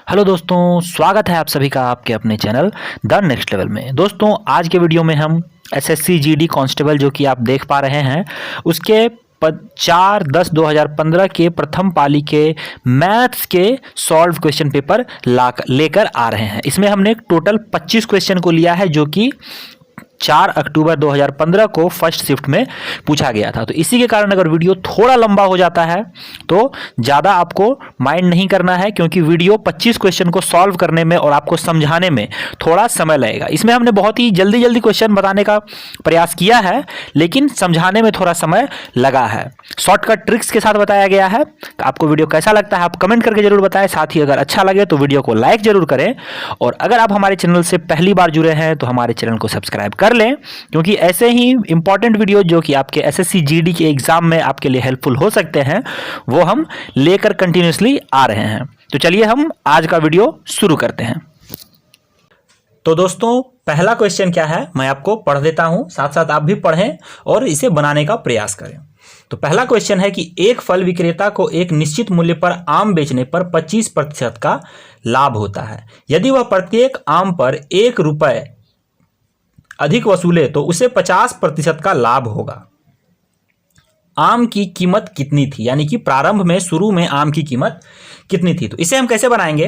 Hello दोस्तों, स्वागत है आप सभी का आपके अपने चैनल द नेक्स्ट लेवल में। दोस्तों, आज के वीडियो में हम एसएससी जीडी कांस्टेबल जो कि आप देख पा रहे हैं उसके 4/10/2015 के प्रथम पाली के मैथ्स के सॉल्व क्वेश्चन पेपर लेकर आ रहे हैं। इसमें हमने टोटल 25 क्वेश्चन को लिया है जो कि 4 अक्टूबर 2015 को फर्स्ट शिफ्ट में पूछा गया था। तो इसी के कारण अगर वीडियो थोड़ा लंबा हो जाता है तो ज़्यादा आपको माइंड नहीं करना है, क्योंकि वीडियो 25 क्वेश्चन को सॉल्व करने में और आपको समझाने में थोड़ा समय लगेगा। इसमें हमने बहुत ही जल्दी जल्दी क्वेश्चन बताने का प्रयास किया है, लेकिन समझाने में थोड़ा समय लगा है। शॉर्टकट ट्रिक्स के साथ बताया गया है। आपको वीडियो कैसा लगता है आप कमेंट करके जरूर बताएं। साथ ही अगर अच्छा लगे तो वीडियो को लाइक जरूर करें, और अगर आप हमारे चैनल से पहली बार जुड़े हैं तो हमारे चैनल को सब्सक्राइब कर लें, क्योंकि ऐसे ही इंपॉर्टेंट वीडियो जो कि आपके एसएससी जीडी के एग्जाम में आपके लिए हेल्पफुल हो सकते हैं वो हम लेकर कंटिन्यूसली आ रहे हैं। तो चलिए हम आज का वीडियो शुरू करते हैं। तो दोस्तों, पहला क्वेश्चन क्या है मैं आपको पढ़ देता हूं, साथ साथ आप भी पढ़ें और इसे बनाने का प्रयास करें। तो पहला क्वेश्चन है कि एक फल विक्रेता को एक निश्चित मूल्य पर आम बेचने पर 25% का लाभ होता है। यदि वह प्रत्येक आम पर 1 रुपए अधिक वसूले तो उसे 50% का लाभ होगा। आम की कीमत कितनी थी, यानी कि प्रारंभ में शुरू में आम की कीमत कितनी थी। तो इसे हम कैसे बनाएंगे?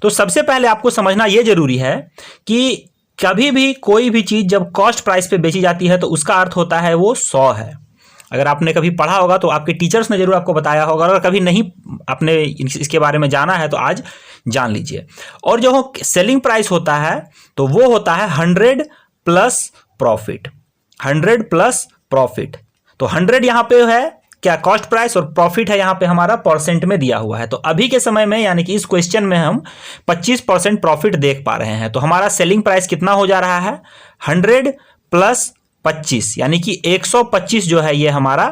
तो सबसे पहले आपको समझना यह जरूरी है कि कभी भी कोई भी चीज जब कॉस्ट प्राइस पे बेची जाती है तो उसका अर्थ होता है वो 100 है। अगर आपने कभी पढ़ा होगा तो आपके टीचर्स ने जरूर आपको बताया होगा, और कभी नहीं आपने इसके बारे में जाना है तो आज जान लीजिए। और जो सेलिंग प्राइस होता है तो वो होता है 100 प्लस प्रॉफिट। 100 प्लस प्रॉफिट, तो 100 यहां पे है क्या कॉस्ट प्राइस, और प्रॉफिट है यहां पे हमारा परसेंट में दिया हुआ है। तो अभी के समय में यानी कि इस क्वेश्चन में हम 25% प्रॉफिट देख पा रहे हैं। तो हमारा सेलिंग प्राइस कितना हो जा रहा है? 100 प्लस 25, यानी कि 125 जो है ये हमारा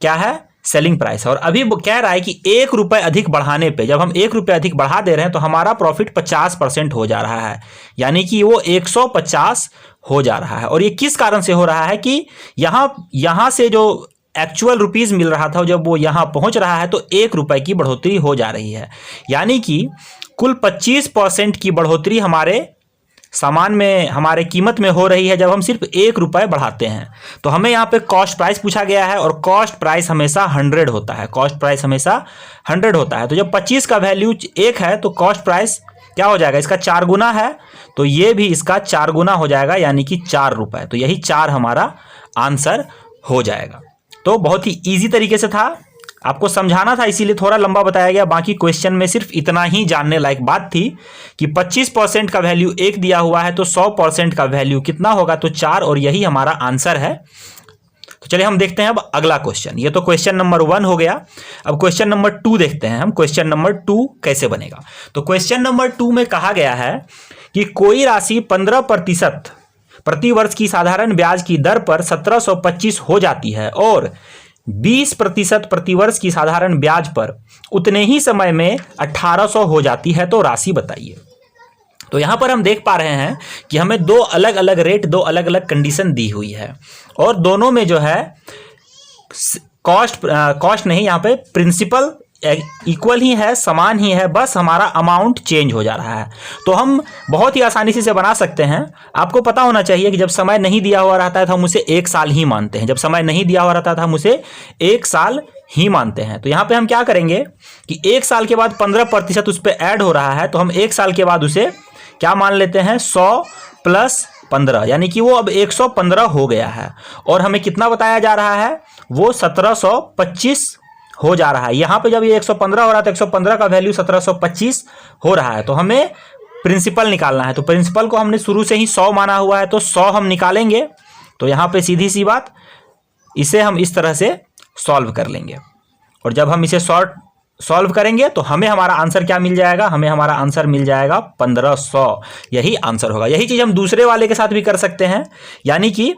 क्या है? सेलिंग प्राइस है। और अभी वो कह रहा है कि 1 रुपए अधिक बढ़ाने पे, जब हम 1 रुपए अधिक बढ़ा दे रहे हैं तो हमारा प्रॉफिट 50% हो जा रहा है, यानी कि वो 150 हो जा रहा है। और ये किस कारण से हो रहा है कि यहां से जो एक्चुअल रुपीज मिल रहा था जब वो यहां पहुंच रहा है तो 1 रुपए की बढ़ोतरी हो जा रही है, यानी कि कुल 25% की बढ़ोतरी हमारे सामान में, हमारे कीमत में हो रही है जब हम सिर्फ 1 रुपए बढ़ाते हैं। तो हमें यहाँ पे कॉस्ट प्राइस पूछा गया है, और कॉस्ट प्राइस हमेशा 100 होता है। कॉस्ट प्राइस हमेशा 100 होता है। तो जब 25 का वैल्यू 1 है तो कॉस्ट प्राइस क्या हो जाएगा? इसका 4 गुना है, तो ये भी इसका 4 गुना हो जाएगा, यानी कि 4 रुपए। तो यही 4 हमारा आंसर हो जाएगा। तो बहुत ही ईजी तरीके से था, आपको समझाना था इसीलिए थोड़ा लंबा बताया गया। बाकी क्वेश्चन में सिर्फ इतना ही जानने लायक बात थी कि 25% का वैल्यू 1 दिया हुआ है तो 100% का वैल्यू कितना होगा? तो 4, और यही हमारा आंसर है। तो चलिए हम देखते हैं अब अगला क्वेश्चन। ये तो क्वेश्चन नंबर 1 हो गया। अब क्वेश्चन नंबर 2 देखते हैं हम, क्वेश्चन नंबर 2 कैसे बनेगा। तो क्वेश्चन नंबर 2 में कहा गया है कि कोई राशि 15% प्रति वर्ष की साधारण ब्याज की दर पर 1725 हो जाती है और 20% प्रतिवर्ष की साधारण ब्याज पर उतने ही समय में 1800 हो जाती है, तो राशि बताइए। तो यहां पर हम देख पा रहे हैं कि हमें 2 अलग अलग रेट, 2 अलग अलग कंडीशन दी हुई है, और दोनों में जो है कॉस्ट नहीं, यहां पे प्रिंसिपल इक्वल ही है, समान ही है, बस हमारा अमाउंट चेंज हो जा रहा है। तो हम बहुत ही आसानी से इसे बना सकते हैं। आपको पता होना चाहिए कि जब समय नहीं दिया हुआ रहता है तो हम उसे 1 साल ही मानते हैं। जब समय नहीं दिया हुआ रहता था हम उसे 1 साल ही मानते हैं। तो यहां पे हम क्या करेंगे कि 1 साल के बाद 15% उस पर ऐड हो रहा है, तो हम 1 साल के बाद उसे क्या मान लेते हैं? 100 प्लस 15, यानी कि वो अब 115 हो गया है। और हमें कितना बताया जा रहा है? वो 1725 हो जा रहा है। यहां पे जब ये 115 हो रहा है तो 115 का वैल्यू 1725 हो रहा है। तो हमें प्रिंसिपल निकालना है। तो प्रिंसिपल को हमने शुरू से ही 100 माना हुआ है, तो 100 हम निकालेंगे। तो यहां पे सीधी सी बात, इसे हम इस तरह से सॉल्व कर लेंगे, और जब हम इसे सॉल्व करेंगे तो हमें हमारा आंसर क्या मिल जाएगा? हमें हमारा आंसर मिल जाएगा 1500। यही आंसर होगा। यही चीज हम दूसरे वाले के साथ भी कर सकते हैं, यानी कि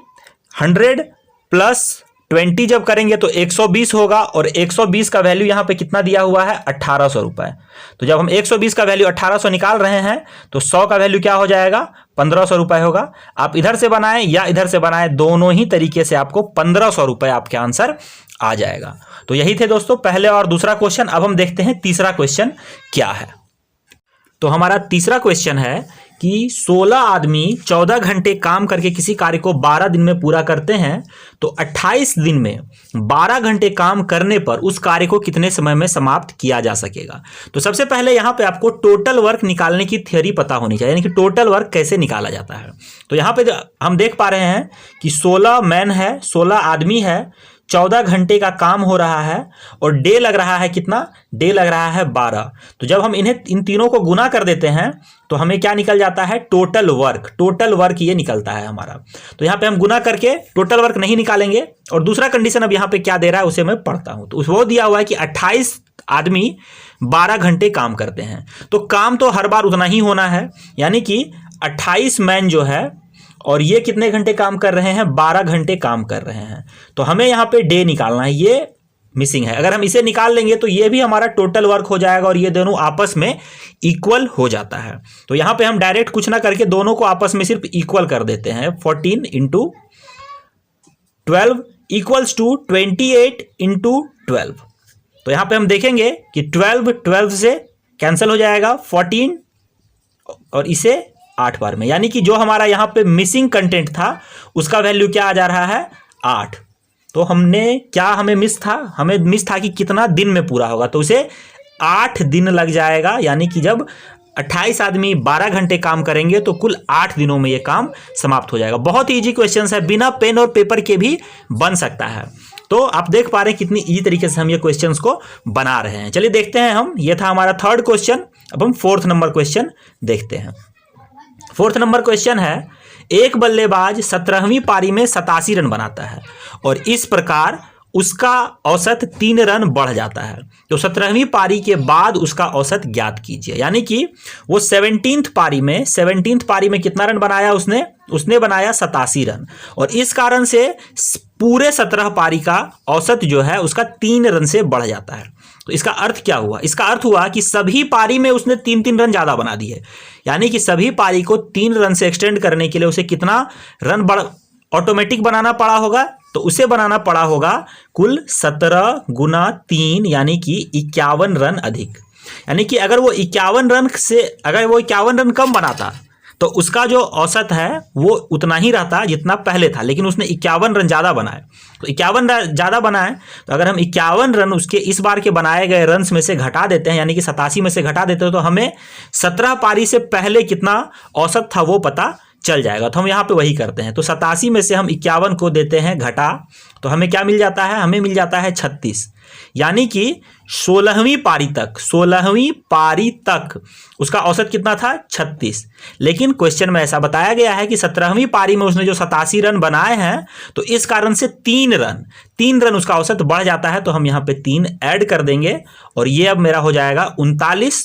100 प्लस 20 जब करेंगे तो 120 होगा, और 120 का वैल्यू यहां पे कितना दिया हुआ है? 1800 रुपए। तो जब हम 120 का वैल्यू 1800 निकाल रहे हैं तो 100 का वैल्यू क्या हो जाएगा? 1500 रुपए होगा। आप इधर से बनाएं या इधर से बनाएं, दोनों ही तरीके से आपको 1500 रुपए आपके आंसर आ जाएगा। तो यही थे दोस्तों पहले और दूसरा क्वेश्चन। अब हम देखते हैं तीसरा क्वेश्चन क्या है। तो हमारा तीसरा क्वेश्चन है कि 16 आदमी 14 घंटे काम करके किसी कार्य को 12 दिन में पूरा करते हैं, तो 28 दिन में 12 घंटे काम करने पर उस कार्य को कितने समय में समाप्त किया जा सकेगा। तो सबसे पहले यहाँ पे आपको टोटल वर्क निकालने की थ्योरी पता होनी चाहिए, यानी कि टोटल वर्क कैसे निकाला जाता है। तो यहाँ पे हम देख पा रहे हैं कि 16 मैन है, 16 आदमी है, 14 घंटे का काम हो रहा है और डे लग रहा है कितना, डे लग रहा है 12। तो जब हम इन तीनों को गुना कर देते हैं तो हमें क्या निकल जाता है, टोटल वर्क। टोटल वर्क ये निकलता है हमारा। तो यहाँ पे हम गुना करके टोटल वर्क नहीं निकालेंगे। और दूसरा कंडीशन अब यहाँ पे क्या दे रहा है उसे मैं पढ़ता हूं। तो वो दिया हुआ है कि 28 आदमी 12 घंटे काम करते हैं, तो काम तो हर बार उतना ही होना है, यानी कि 28 मैन जो है और ये कितने घंटे काम कर रहे हैं, 12 घंटे काम कर रहे हैं। तो हमें यहाँ पे डे निकालना है, ये मिसिंग है। अगर हम इसे निकाल लेंगे तो ये भी हमारा टोटल वर्क हो जाएगा और ये दोनों आपस में इक्वल हो जाता है। तो यहाँ पे हम डायरेक्ट कुछ ना करके दोनों को आपस में सिर्फ इक्वल कर देते हैं। 14 इंटू 12 इक्वल्स टू 28 इंटू 12। तो यहाँ पे हम देखेंगे कि 12 से कैंसिल हो जाएगा, 14 और इसे 8 बार में, यानी कि जो हमारा यहाँ पे मिसिंग कंटेंट था उसका वैल्यू क्या आ जा रहा है, 8। तो हमें मिस था कि कितना दिन में पूरा होगा, तो उसे 8 दिन लग जाएगा। यानी कि जब 28 आदमी 12 घंटे काम करेंगे तो कुल 8 दिनों में ये काम समाप्त हो जाएगा। बहुत ही ईजी क्वेश्चन है, बिना पेन और पेपर के भी बन सकता है। तो आप देख पा रहे हैं कितनी ईजी तरीके से हम ये क्वेश्चंस को बना रहे हैं। चलिए देखते हैं हम, ये था हमारा थर्ड क्वेश्चन। अब हम 4th नंबर क्वेश्चन देखते हैं। 4th नंबर क्वेश्चन है, एक बल्लेबाज 17वीं पारी में 87 रन बनाता है और इस प्रकार उसका औसत 3 रन बढ़ जाता है। तो 17वीं पारी के बाद उसका औसत ज्ञात कीजिए। यानी कि वो 17th पारी में कितना रन बनाया उसने बनाया 87 रन, और इस कारण से पूरे 17 पारी का औसत जो है उसका 3 रन से बढ़ जाता है। तो इसका अर्थ क्या हुआ, इसका अर्थ हुआ कि सभी पारी में उसने 3-3 रन ज्यादा बना दिए। यानी कि सभी पारी को 3 रन से एक्सटेंड करने के लिए उसे कितना रन ऑटोमेटिक बनाना पड़ा होगा, तो उसे बनाना पड़ा होगा कुल 17 गुना 3 यानी कि 51 रन अधिक। यानी कि अगर वो 51 रन कम बनाता तो उसका जो औसत है वो उतना ही रहता जितना पहले था, लेकिन उसने 51 रन ज़्यादा बनाए। तो 51 रन ज़्यादा बनाए, तो अगर हम 51 रन उसके इस बार के बनाए गए रन्स में से घटा देते हैं, यानी कि 87 में से घटा देते हैं, तो हमें 17 पारी से पहले कितना औसत था वो पता चल जाएगा। तो हम यहाँ पे वही करते हैं। तो 87 में से हम 51 को देते हैं घटा, तो हमें क्या मिल जाता है, हमें मिल जाता है 36। यानी कि 16वीं पारी तक उसका औसत कितना था, 36। लेकिन क्वेश्चन में ऐसा बताया गया है कि 17वीं पारी में उसने जो 87 रन बनाए हैं, तो इस कारण से 3 रन उसका औसत बढ़ जाता है। तो हम यहाँ पे 3 ऐड कर देंगे और ये अब मेरा हो जाएगा 39,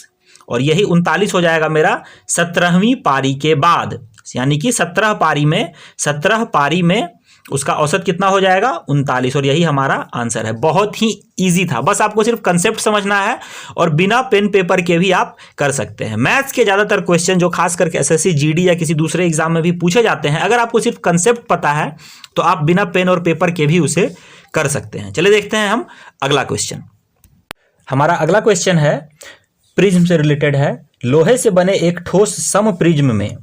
और यही 39 हो जाएगा मेरा 17वीं पारी के बाद। यानी कि 17 पारी में उसका औसत कितना हो जाएगा, 39, और यही हमारा आंसर है। बहुत ही इजी था, बस आपको सिर्फ कंसेप्ट समझना है और बिना पेन पेपर के भी आप कर सकते हैं। मैथ्स के ज़्यादातर क्वेश्चन जो खास करके एसएससी जीडी या किसी दूसरे एग्जाम में भी पूछे जाते हैं, अगर आपको सिर्फ कंसेप्ट पता है तो आप बिना पेन और पेपर के भी उसे कर सकते हैं। चलिए देखते हैं हम अगला क्वेश्चन। हमारा अगला क्वेश्चन है, प्रिज्म से रिलेटेड है। लोहे से बने एक ठोस सम प्रिज्म में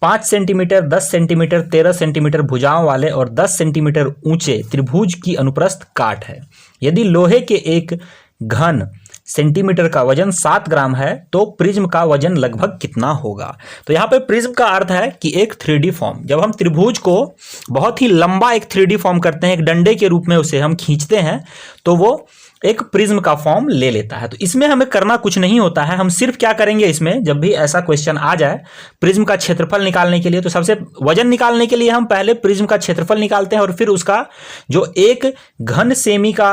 5 सेंटीमीटर, 10 सेंटीमीटर, 13 सेंटीमीटर भुजाओं वाले और 10 सेंटीमीटर ऊंचे त्रिभुज की अनुप्रस्थ काट है। यदि लोहे के एक घन सेंटीमीटर का वजन 7 ग्राम है तो प्रिज्म का वजन लगभग कितना होगा। तो यहाँ पे प्रिज्म का अर्थ है कि एक 3D फॉर्म। जब हम त्रिभुज को बहुत ही लंबा एक 3D फॉर्म करते हैं, एक डंडे के रूप में उसे हम खींचते हैं, तो वो एक प्रिज्म का फॉर्म ले लेता है। तो इसमें हमें करना कुछ नहीं होता है। हम सिर्फ क्या करेंगे, इसमें जब भी ऐसा क्वेश्चन आ जाए प्रिज्म का क्षेत्रफल निकालने के लिए, तो सबसे वजन निकालने के लिए हम पहले प्रिज्म का क्षेत्रफल निकालते हैं और फिर उसका जो एक घन सेमी का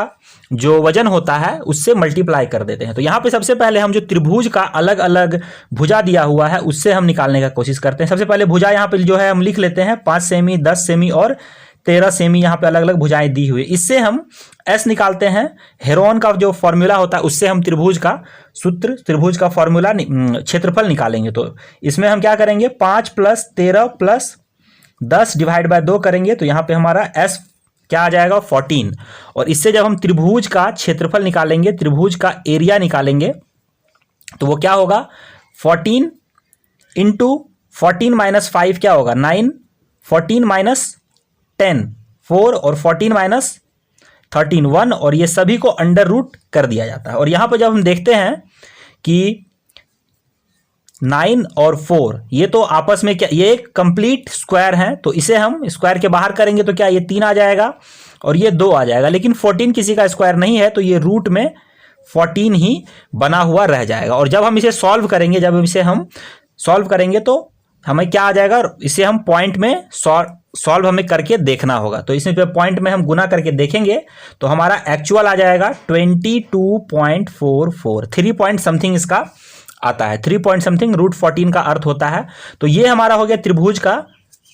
जो वजन होता है उससे मल्टीप्लाई कर देते हैं। तो यहाँ पे सबसे पहले हम जो त्रिभुज का अलग अलग भुजा दिया हुआ है उससे हम निकालने का कोशिश करते हैं। सबसे पहले भुजा यहाँ पे जो है हम लिख लेते हैं, 5 सेमी, 10 सेमी और 13 सेमी यहाँ पे अलग अलग भुजाएं दी हुई। इससे हम एस निकालते हैं। हेरोन का जो फॉर्मूला होता है उससे हम त्रिभुज का सूत्र, त्रिभुज का फॉर्मूला क्षेत्रफल निकालेंगे। तो इसमें हम क्या करेंगे, 5 + 13 + 10 डिवाइड बाय 2 करेंगे, तो यहाँ पे हमारा एस क्या आ जाएगा, 14। और इससे जब हम त्रिभुज का क्षेत्रफल निकालेंगे, त्रिभुज का एरिया निकालेंगे, तो वो क्या होगा, 14 इंटू 14 माइनस 5 क्या होगा 9, 14 माइनस 10 4 और 14 माइनस 13 1 और ये सभी को अंडर रूट कर दिया जाता है। और यहाँ पर जब हम देखते हैं कि 9 और 4 ये तो आपस में क्या, ये एक कंप्लीट स्क्वायर है, तो इसे हम स्क्वायर के बाहर करेंगे तो क्या ये 3 आ जाएगा और ये 2 आ जाएगा। लेकिन 14 किसी का स्क्वायर नहीं है तो ये रूट में 14 ही बना हुआ रह जाएगा। और जब हम इसे सॉल्व करेंगे, जब इसे हम सॉल्व करेंगे तो हमें क्या आ जाएगा, इसे हम पॉइंट में सॉल्व हमें करके देखना होगा। तो इसमें पॉइंट में हम गुना करके देखेंगे तो हमारा एक्चुअल आ जाएगा 22.44 3 पॉइंट समथिंग इसका आता है। 3 पॉइंट समथिंग रूट 14 का अर्थ होता है। तो ये हमारा हो गया त्रिभुज का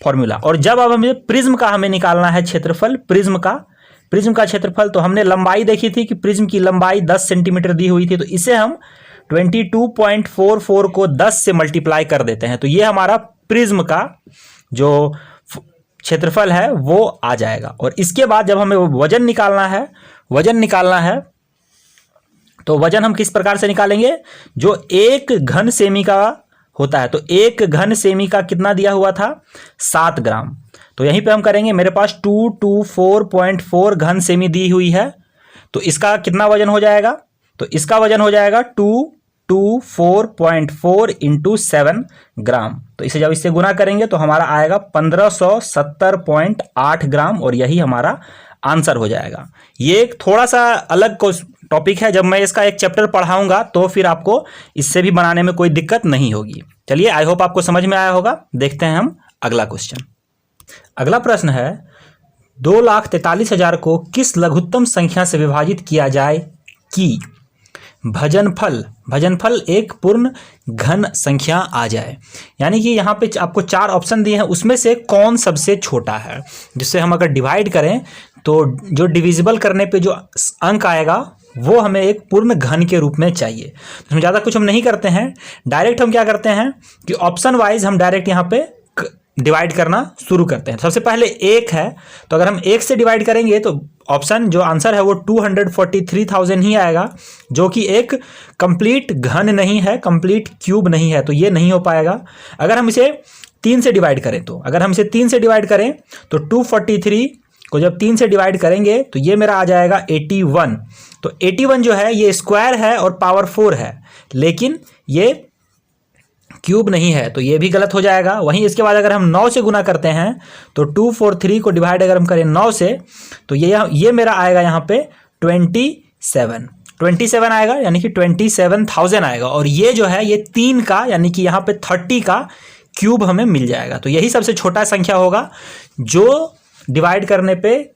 फॉर्मूला। और जब अब हमें प्रिज्म का हमें निकालना है क्षेत्रफल, प्रिज्म का क्षेत्रफल, तो हमने लंबाई देखी थी कि प्रिज्म की लंबाई 10 सेंटीमीटर दी हुई थी, तो इसे हम 22.44 को 10 से मल्टीप्लाई कर देते हैं तो ये हमारा प्रिज्म का जो क्षेत्रफल है वो आ जाएगा। और इसके बाद जब हमें वजन निकालना है तो वजन हम किस प्रकार से निकालेंगे, जो 1 घन सेमी का होता है, तो 1 घन सेमी का कितना दिया हुआ था 7 ग्राम। तो यहीं पे हम करेंगे, मेरे पास 224.4 घन सेमी दी हुई है, तो इसका कितना वजन हो जाएगा, तो इसका वजन हो जाएगा 224.4 इंटू 7 ग्राम। तो इसे जब इससे गुना करेंगे तो हमारा आएगा 1570.8 ग्राम और यही हमारा आंसर हो जाएगा। ये एक थोड़ा सा अलग टॉपिक है, जब मैं इसका एक चैप्टर पढ़ाऊंगा तो फिर आपको इससे भी बनाने में कोई दिक्कत नहीं होगी। चलिए, आई होप आपको समझ में आया होगा। देखते हैं हम अगला क्वेश्चन। अगला प्रश्न है 2,43,000 को किस लघुत्तम संख्या से विभाजित किया जाए कि भजनफल एक पूर्ण घन संख्या आ जाए। यानी कि यहाँ पे आपको 4 ऑप्शन दिए हैं, उसमें से कौन सबसे छोटा है, जिससे हम अगर डिवाइड करें तो जो डिविजिबल करने पे जो अंक आएगा वो हमें एक पूर्ण घन के रूप में चाहिए। तो हम ज़्यादा कुछ हम नहीं करते हैं, डायरेक्ट हम क्या करते हैं कि ऑप्शन वाइज हम डायरेक्ट यहाँ पे डिवाइड करना शुरू करते हैं। सबसे पहले 1 है, तो अगर हम 1 से डिवाइड करेंगे तो ऑप्शन जो आंसर है वो 243,000 ही आएगा, जो कि एक कंप्लीट घन नहीं है, कंप्लीट क्यूब नहीं है, तो ये नहीं हो पाएगा। अगर हम इसे 3 से डिवाइड करें तो 243 को जब 3 से डिवाइड करेंगे तो ये मेरा आ जाएगा 81। तो 81 जो है ये स्क्वायर है और पावर 4 है, लेकिन ये क्यूब नहीं है, तो ये भी गलत हो जाएगा। वहीं इसके बाद अगर हम 9 से गुना करते हैं तो 243 को डिवाइड अगर हम करें 9 से तो ये मेरा आएगा यहाँ पे 27 आएगा, यानी कि 27,000 आएगा। और ये जो है ये 3 का यानी कि यहाँ पे 30 का क्यूब हमें मिल जाएगा। तो यही सबसे छोटा संख्या होगा जो डिवाइड करने पे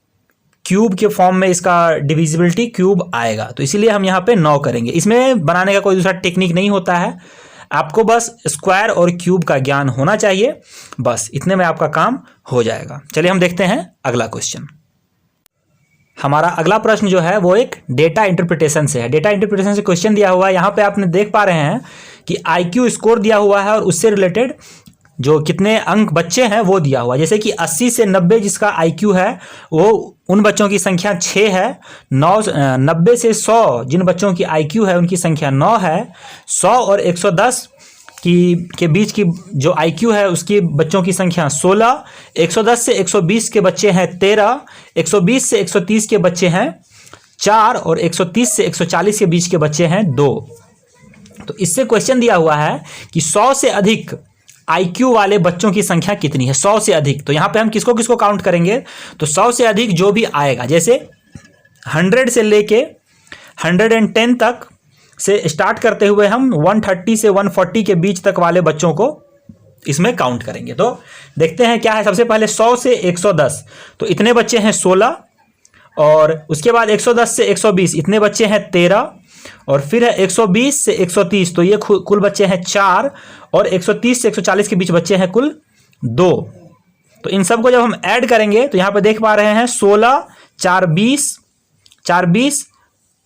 क्यूब के फॉर्म में इसका डिविजिबिलिटी क्यूब आएगा। तो इसीलिए हम यहाँ पे 9 करेंगे। इसमें बनाने का कोई दूसरा टेक्निक नहीं होता है, आपको बस स्क्वायर और क्यूब का ज्ञान होना चाहिए, बस इतने में आपका काम हो जाएगा। चलिए हम देखते हैं अगला क्वेश्चन। हमारा अगला प्रश्न जो है वो एक डेटा इंटरप्रिटेशन से है। डेटा इंटरप्रिटेशन से क्वेश्चन दिया हुआ है, यहाँ पे आपने देख पा रहे हैं कि IQ स्कोर दिया हुआ है और उससे रिलेटेड जो कितने अंक बच्चे हैं वो दिया हुआ है। जैसे कि 80 से 90 जिसका IQ है वो उन बच्चों की संख्या 6 है। 90 से 100 जिन बच्चों की IQ है उनकी संख्या 9 है। 100 और 110 के बीच की जो IQ है उसकी बच्चों की संख्या 16। 110 से 120 के बच्चे हैं 13। 120 से 130 के बच्चे हैं 4 और 130 से 140 के बीच के बच्चे हैं 2। तो इससे क्वेश्चन दिया हुआ है कि 100 से अधिक IQ वाले बच्चों की संख्या कितनी है। 100 से अधिक, तो यहाँ पे हम किसको किसको काउंट करेंगे, तो 100 से अधिक जो भी आएगा, जैसे 100 से लेके 110 तक से स्टार्ट करते हुए हम 130 से 140 के बीच तक वाले बच्चों को इसमें काउंट करेंगे। तो देखते हैं क्या है। सबसे पहले 100 से 110, तो इतने बच्चे हैं 16, और उसके बाद 110 से 120 इतने बच्चे हैं 13, और फिर है 120 से 130, तो ये कुल बच्चे हैं 4, और 130 से 140 के बीच बच्चे हैं कुल 2। तो इन सब को जब हम ऐड करेंगे तो यहाँ पे देख पा रहे हैं 16 4 20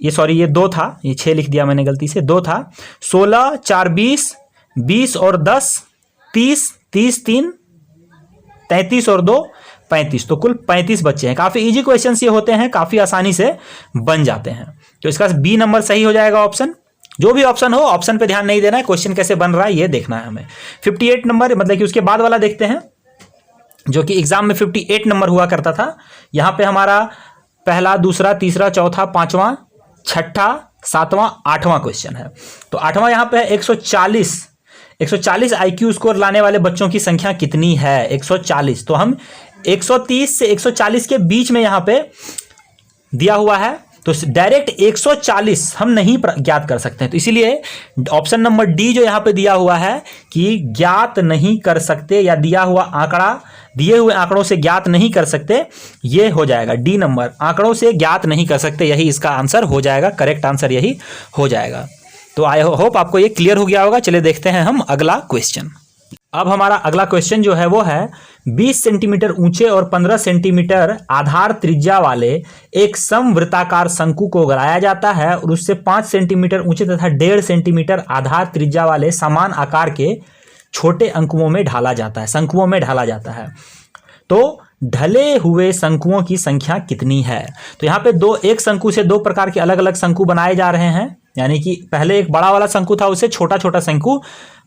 ये सॉरी ये 2 था, ये 6 लिख दिया मैंने गलती से, 2 था। 16 4 20 और 10 30 3 33 और 2 35, तो कुल 35 बच्चे हैं। काफी इजी क्वेश्चंस ये होते हैं, काफी आसानी से बन जाते हैं। तो इसका बी नंबर सही हो जाएगा ऑप्शन। जो भी ऑप्शन हो, ऑप्शन पे ध्यान नहीं देना है, क्वेश्चन कैसे बन रहा है ये देखना है हमें। 58 नंबर मतलब कि उसके बाद वाला देखते हैं, जो कि एग्जाम में 58 नंबर हुआ करता था। यहां पे हमारा पहला, दूसरा, तीसरा, चौथा, पांचवा, छठा, सातवां, आठवां क्वेश्चन है। तो आठवां यहां पे है 140 IQ स्कोर लाने वाले बच्चों की संख्या कितनी है? 140। तो हम 130 से 140 के बीच में यहां पे दिया हुआ है, तो डायरेक्ट 140 हम नहीं ज्ञात कर सकते हैं। तो इसीलिए ऑप्शन नंबर डी जो यहां पे दिया हुआ है कि ज्ञात नहीं कर सकते, या दिया हुआ आंकड़ा दिए हुए आंकड़ों से ज्ञात नहीं कर सकते, ये हो जाएगा डी नंबर, आंकड़ों से ज्ञात नहीं कर सकते, यही इसका आंसर हो जाएगा, करेक्ट आंसर यही हो जाएगा। तो आई होप आपको ये क्लियर हो गया होगा। चलिए देखते हैं हम अगला क्वेश्चन। अब हमारा अगला क्वेश्चन जो है वो है 20 सेंटीमीटर ऊंचे और 15 सेंटीमीटर आधार त्रिज्या वाले एक समवृत्ताकार शंकु को गड़ाया जाता है और उससे 5 सेंटीमीटर ऊंचे तथा 1.5 सेंटीमीटर आधार त्रिज्या वाले समान आकार के छोटे शंकुओं में ढाला जाता है। तो ढले हुए शंकुओं की संख्या कितनी है? तो यहाँ पे एक शंकु से दो प्रकार के अलग अलग शंकु बनाए जा रहे हैं, यानी कि पहले एक बड़ा वाला शंकु था, उससे छोटा छोटा शंकु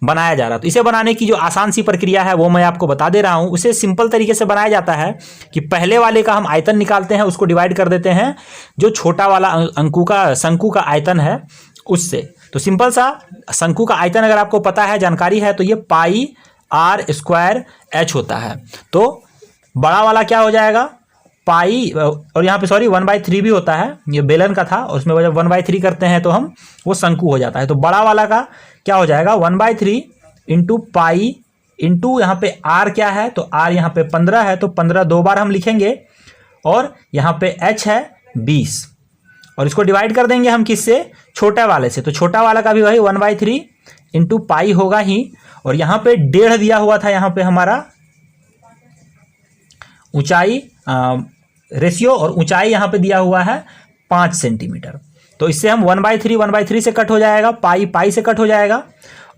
बनाया जा रहा है। तो इसे बनाने की जो आसान सी प्रक्रिया है वो मैं आपको बता दे रहा हूं। उसे सिंपल तरीके से बनाया जाता है कि पहले वाले का हम आयतन निकालते हैं, उसको डिवाइड कर देते हैं जो छोटा वाला शंकु का आयतन है उससे। तो सिंपल सा शंकु का आयतन अगर आपको पता है, जानकारी है, तो ये पाई r² h होता है। तो बड़ा वाला क्या हो जाएगा? पाई, और यहाँ पे सॉरी 1/3 भी होता है, ये बेलन का था, और उसमें जब 1/3 करते हैं तो हम वो शंकु हो जाता है। तो बड़ा वाला का क्या हो जाएगा? 1/3 इंटू पाई इंटू यहाँ पे r क्या है? तो r यहाँ पे 15 है, तो 15 दो बार हम लिखेंगे, और यहाँ पे h है 20, और इसको डिवाइड कर देंगे हम किससे? छोटा वाले से। तो छोटा वाला का भी वही 1/3 इंटू पाई होगा ही, और यहाँ पे 1.5 दिया हुआ था, यहाँ पे हमारा ऊंचाई रेशियो, और ऊंचाई यहाँ पे दिया हुआ है 5 सेंटीमीटर। तो इससे हम 1/3 से कट हो जाएगा, पाई से कट हो जाएगा,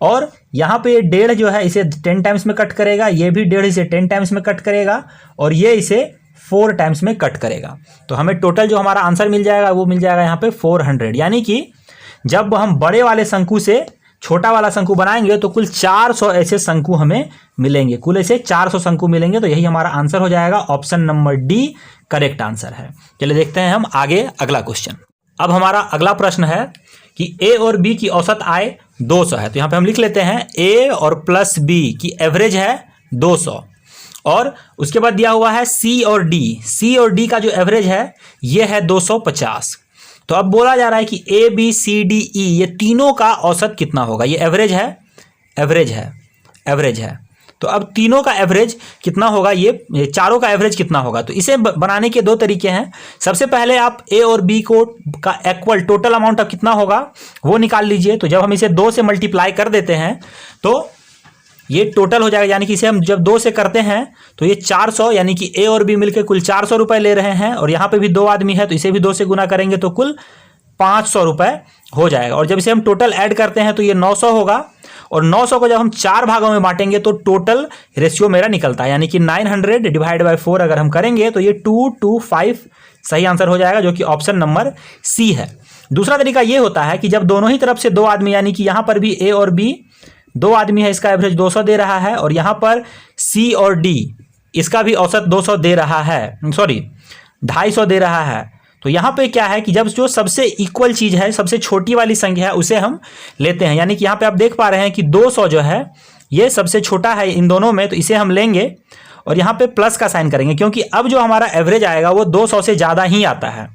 और यहाँ पे 1.5 जो है इसे 10 टाइम्स में कट करेगा, ये भी 1.5 इसे 10 टाइम्स में कट करेगा, और ये इसे 4 टाइम्स में कट करेगा। तो हमें टोटल जो हमारा आंसर मिल जाएगा वो मिल जाएगा यहाँ पे 400। यानी कि जब हम बड़े वाले शंकु से छोटा वाला शंकु बनाएंगे तो कुल 400 ऐसे शंकु हमें मिलेंगे, कुल ऐसे 400 शंकु मिलेंगे। तो यही हमारा आंसर हो जाएगा, option number D correct answer है। चलिए देखते हैं हम आगे अगला क्वेश्चन। अब हमारा अगला प्रश्न है कि ए और बी की औसत आय 200 है। तो यहाँ पे हम लिख लेते हैं ए और प्लस बी की एवरेज है 200, और उसके बाद दिया हुआ है सी और डी का जो एवरेज है ये है 250। तो अब बोला जा रहा है कि A B C D E ये तीनों का औसत कितना होगा? ये एवरेज है। तो अब तीनों का एवरेज कितना होगा, ये चारों का एवरेज कितना होगा? तो इसे बनाने के दो तरीके हैं। सबसे पहले आप ए और बी को का इक्वल टोटल अमाउंट अब कितना होगा वो निकाल लीजिए। तो जब हम इसे 2 से मल्टीप्लाई कर देते हैं तो ये टोटल हो जाएगा, यानी कि इसे हम जब 2 से करते हैं तो ये 400, यानी कि ए और बी मिलकर कुल 400 रुपए ले रहे हैं, और यहाँ पे भी 2 आदमी है तो इसे भी 2 से गुना करेंगे तो कुल 500 रुपए हो जाएगा। और जब इसे हम टोटल ऐड करते हैं तो ये 900 होगा, और 900 को जब हम 4 भागों में बांटेंगे तो टोटल रेशियो मेरा निकलता है, यानी कि 900 डिवाइड बाय 4 अगर हम करेंगे तो ये 225 सही आंसर हो जाएगा, जो कि ऑप्शन नंबर सी है। दूसरा तरीका ये होता है कि जब दोनों ही तरफ से 2 आदमी, यानी कि यहाँ पर भी ए और बी 2 आदमी है, इसका एवरेज 200 दे रहा है, और यहाँ पर सी और डी इसका भी औसत 200 दे रहा है, सॉरी 250 दे रहा है। तो यहाँ पे क्या है कि जब जो सबसे इक्वल चीज है, सबसे छोटी वाली संख्या है, उसे हम लेते हैं। यानी कि यहाँ पे आप देख पा रहे हैं कि 200 जो है ये सबसे छोटा है इन दोनों में, तो इसे हम लेंगे और यहाँ पे प्लस का साइन करेंगे, क्योंकि अब जो हमारा एवरेज आएगा वो 200 से ज़्यादा ही आता है।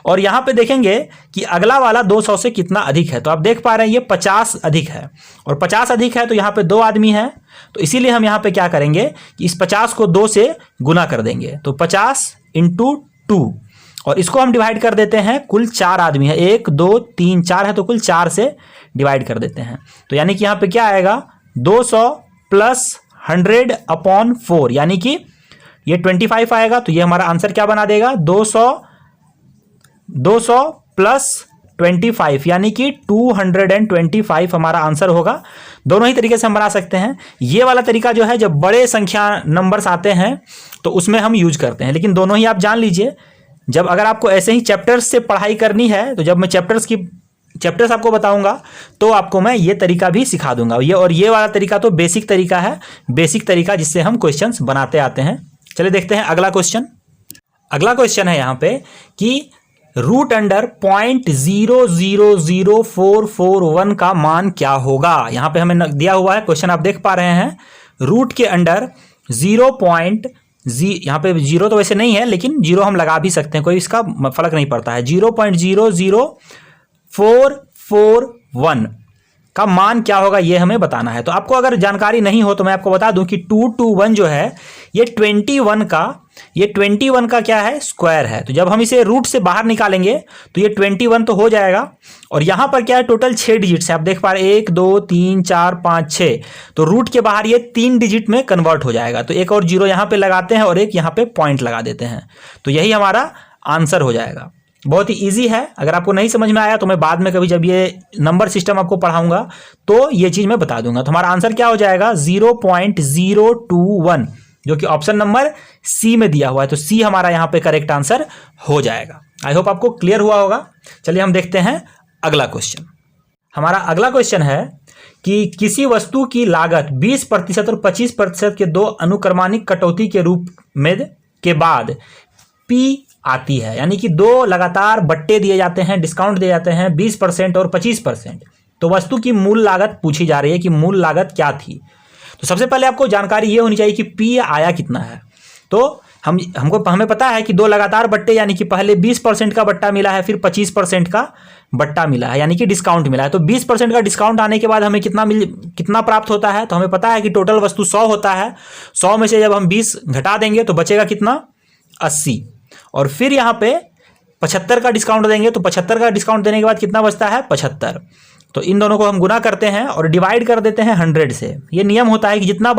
और यहाँ पे देखेंगे कि अगला वाला 200 से कितना अधिक है। तो आप देख पा रहे हैं ये 50 अधिक है, और 50 अधिक है तो यहाँ पे 2 आदमी हैं, तो इसीलिए हम यहाँ पे क्या करेंगे कि इस 50 को 2 से गुना कर देंगे। तो 50 × 2, और इसको हम डिवाइड कर देते हैं, कुल 4 आदमी है, 1 2 3 4 है, तो कुल 4 से डिवाइड कर देते हैं। तो यानी कि यहाँ पे क्या आएगा 200 + 100/4, यानी कि ये 25 आएगा। तो ये हमारा आंसर क्या बना देगा 200 + 25, यानी कि 225 हमारा आंसर होगा। दोनों ही तरीके से हम बना सकते हैं। ये वाला तरीका जो है जब बड़े संख्या नंबर्स आते हैं तो उसमें हम यूज करते हैं, लेकिन दोनों ही आप जान लीजिए, जब अगर आपको ऐसे ही चैप्टर्स से पढ़ाई करनी है तो जब मैं चैप्टर्स की चैप्टर्स आपको बताऊंगा तो आपको मैं ये तरीका भी सिखा दूंगा। ये वाला तरीका तो बेसिक तरीका है, बेसिक तरीका जिससे हम क्वेश्चंस बनाते आते हैं। चलिए देखते हैं अगला क्वेश्चन। अगला क्वेश्चन है यहाँ पे कि रूट अंडर 0.000441 का मान क्या होगा। यहाँ पे हमें दिया हुआ है क्वेश्चन, आप देख पा रहे हैं रूट के अंडर यहाँ पे जीरो तो वैसे नहीं है लेकिन जीरो हम लगा भी सकते हैं, कोई इसका फर्क नहीं पड़ता है। 0.00441 का मान क्या होगा ये हमें बताना है। तो आपको अगर जानकारी नहीं हो तो मैं आपको बता दूं कि 221 जो है ये 21 का क्या है, स्क्वायर है। तो जब हम इसे रूट से बाहर निकालेंगे तो ये 21 तो हो जाएगा। और यहां पर क्या है, टोटल 6 डिजिट्स है, आप देख पा रहे हैं 1 2 3 4 5 6। तो रूट के बाहर ये 3 डिजिट में कन्वर्ट हो जाएगा। तो एक और जीरो यहां पे लगाते हैं और एक यहां पे पॉइंट लगा देते हैं, तो यही हमारा आंसर हो जाएगा। बहुत ही इजी है। अगर आपको नहीं समझ में आया तो मैं बाद में कभी जब ये नंबर सिस्टम आपको पढ़ाऊंगा तो ये चीज मैं बता दूंगा। तो हमारा आंसर क्या हो जाएगा, 0.021, जो कि ऑप्शन नंबर सी में दिया हुआ है। तो सी हमारा यहाँ पे करेक्ट आंसर हो जाएगा। आई होप आपको क्लियर हुआ होगा। चलिए हम देखते हैं अगला क्वेश्चन। हमारा अगला क्वेश्चन है कि किसी वस्तु की लागत 20% और 25% के दो अनुक्रमानिक कटौती के रूप में के बाद पी आती है, यानी कि दो लगातार बट्टे दिए जाते हैं, डिस्काउंट दिए जाते हैं 20% और 25%। तो वस्तु की मूल लागत पूछी जा रही है कि मूल लागत क्या थी। तो सबसे पहले आपको जानकारी ये होनी चाहिए कि पी आया कितना है। तो हमें पता है कि दो लगातार बट्टे, यानी कि पहले 20% का बट्टा मिला है, फिर 25% का बट्टा मिला है, यानी कि डिस्काउंट मिला है। तो 20% का डिस्काउंट आने के बाद हमें कितना प्राप्त होता है। तो हमें पता है कि टोटल वस्तु 100 होता है। 100 में से जब हम 20 घटा देंगे तो बचेगा कितना, 80। और फिर यहाँ पे 75 का डिस्काउंट देंगे तो 75 का डिस्काउंट देने के बाद कितना बचता है, 75। तो इन दोनों को हम गुना करते हैं और डिवाइड कर देते हैं 100 से। ये नियम होता है कि जितना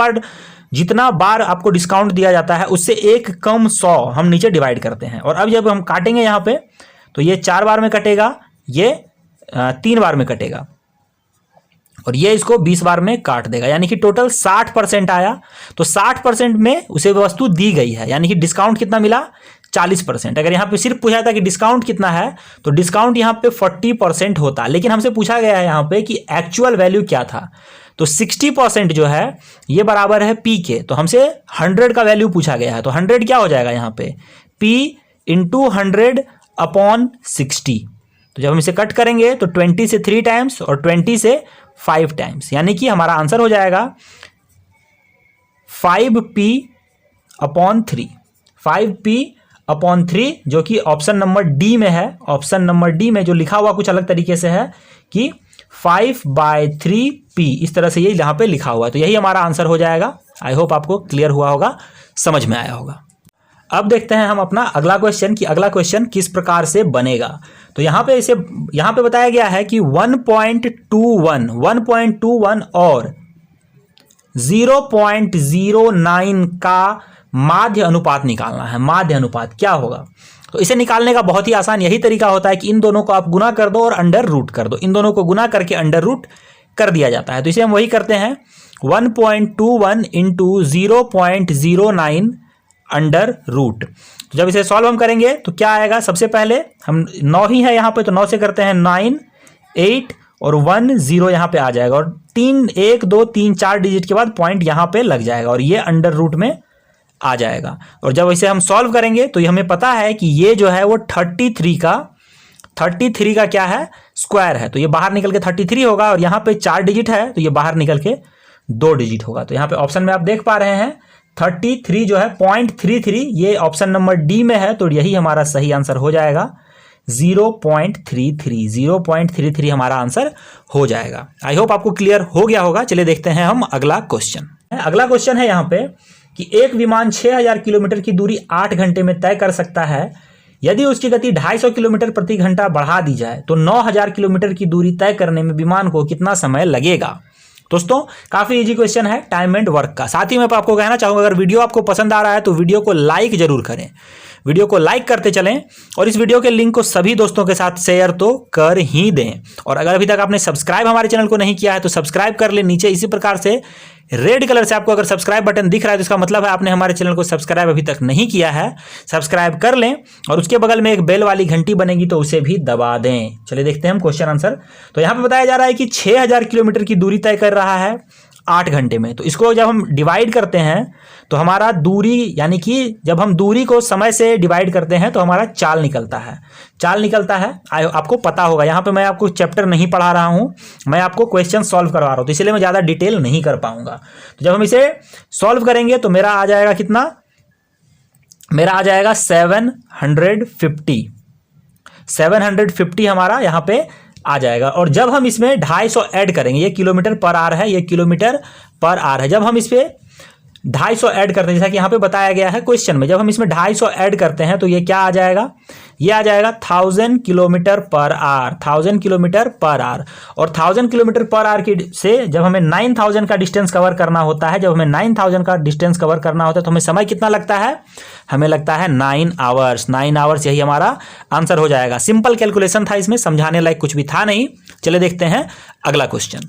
बार आपको डिस्काउंट दिया जाता है उससे एक कम 100 हम नीचे डिवाइड करते हैं। और अब जब हम काटेंगे यहाँ पे तो ये 4 बार में कटेगा, ये 3 बार में कटेगा और ये इसको 20 बार में काट देगा, यानी कि टोटल 60% आया। तो 60% में उसे वस्तु दी गई है, यानी कि डिस्काउंट कितना मिला, 40%। अगर यहाँ पे सिर्फ पूछा था कि डिस्काउंट कितना है तो डिस्काउंट यहाँ पे 40% होता, लेकिन हमसे पूछा गया है यहाँ पे कि एक्चुअल वैल्यू क्या था। तो 60% जो है ये बराबर है पी के। तो हमसे 100 का वैल्यू पूछा गया है, तो 100 क्या हो जाएगा यहाँ पे, पी इंटू 100/60। तो जब हम इसे कट करेंगे तो 20 से 3 टाइम्स और 20 से 5 टाइम्स, यानी कि हमारा आंसर हो जाएगा 5p/3। 5p/3 जो कि ऑप्शन नंबर डी में है। ऑप्शन नंबर डी में जो लिखा हुआ कुछ अलग तरीके से है कि 5/3p, इस तरह से ये यहाँ पे लिखा हुआ है। तो यही हमारा आंसर हो जाएगा। आई होप आपको क्लियर हुआ होगा, समझ में आया होगा। अब देखते हैं हम अपना अगला क्वेश्चन कि अगला क्वेश्चन किस प्रकार से बनेगा। तो यहाँ पे बताया गया है कि 1.21 और 0.09 का माध्य अनुपात निकालना है। माध्य अनुपात क्या होगा, तो इसे निकालने का बहुत ही आसान यही तरीका होता है कि इन दोनों को आप गुना कर दो और अंडर रूट कर दो। इन दोनों को गुना करके अंडर रूट कर दिया जाता है। तो इसे हम वही करते हैं, 1.21 इंटू 0.09 अंडर रूट। तो जब इसे सॉल्व हम करेंगे तो क्या आएगा, सबसे पहले हम 9 ही है यहाँ पे, तो 9 से करते हैं 9, 8 और 1 0 यहाँ पे आ जाएगा और 1 2 3 4 डिजिट के बाद पॉइंट यहाँ पे लग जाएगा और ये अंडर रूट में आ जाएगा। और जब इसे हम सॉल्व करेंगे तो ये हमें पता है कि ये जो है वो 33 का क्या है, स्क्वायर है। तो ये बाहर निकल के 33 होगा और यहाँ पे 4 डिजिट है तो ये बाहर निकल के 2 डिजिट होगा। तो यहाँ पे ऑप्शन में आप देख पा रहे हैं 33 जो है 0.33, ये ऑप्शन नंबर डी में है। तो यही हमारा सही आंसर हो जाएगा, 0.33 हमारा आंसर हो जाएगा। आई होप आपको क्लियर हो गया होगा। चलिए देखते हैं हम अगला क्वेश्चन। अगला क्वेश्चन है यहाँ पे कि एक विमान 6000 किलोमीटर की दूरी 8 घंटे में तय कर सकता है। यदि उसकी गति 250 किलोमीटर प्रति घंटा बढ़ा दी जाए तो 9000 किलोमीटर की दूरी तय करने में विमान को कितना समय लगेगा। दोस्तों काफी इजी क्वेश्चन है टाइम एंड वर्क का। साथ ही मैं आपको कहना चाहूंगा, अगर वीडियो आपको पसंद आ रहा है तो वीडियो को लाइक जरूर करें, वीडियो को लाइक करते चलें और इस वीडियो के लिंक को सभी दोस्तों के साथ शेयर तो कर ही दें। और अगर अभी तक आपने सब्सक्राइब हमारे चैनल को नहीं किया है तो सब्सक्राइब कर लें। नीचे इसी प्रकार से रेड कलर से आपको अगर सब्सक्राइब बटन दिख रहा है तो इसका मतलब है आपने हमारे चैनल को सब्सक्राइब अभी तक नहीं किया है। सब्सक्राइब कर लें और उसके बगल में एक बेल वाली घंटी बनेगी तो उसे भी दबा दें। चलिए देखते हैं हम क्वेश्चन आंसर। तो यहाँ पे बताया जा रहा है कि 6000 किलोमीटर की दूरी तय कर रहा है 8 घंटे में। तो इसको जब हम डिवाइड करते हैं तो हमारा दूरी, यानी कि जब हम दूरी को समय से डिवाइड करते हैं तो हमारा चाल निकलता है। चाल निकलता है, आपको पता होगा। यहाँ पे मैं आपको चैप्टर नहीं पढ़ा रहा हूँ, मैं आपको क्वेश्चन सॉल्व करवा रहा हूँ, तो इसलिए मैं ज़्यादा डिटेल नहीं कर पाऊंगा। तो जब हम इसे सॉल्व करेंगे तो मेरा आ जाएगा कितना, मेरा आ जाएगा 750 हमारा यहाँ पे आ जाएगा। और जब हम इसमें 250 ऐड करेंगे, ये किलोमीटर पर आवर है, ये किलोमीटर पर आवर है, जब हम इस पे 250 ऐड करते हैं, जैसा कि यहाँ पे बताया गया है क्वेश्चन में, जब हम इसमें 250 ऐड करते हैं तो ये क्या आ जाएगा, ये आ जाएगा 1000 kilometre per hour, 1000 kilometre per hour. और 1000 किलोमीटर पर आवर की से जब हमें 9000 का डिस्टेंस कवर करना होता है, जब हमें 9000 का डिस्टेंस कवर करना होता है तो हमें समय कितना लगता है, हमें लगता है 9 आवर्स। 9 आवर्स यही हमारा आंसर हो जाएगा। सिंपल कैलकुलेशन था, इसमें समझाने लायक कुछ भी था नहीं। चलिए देखते हैं अगला क्वेश्चन।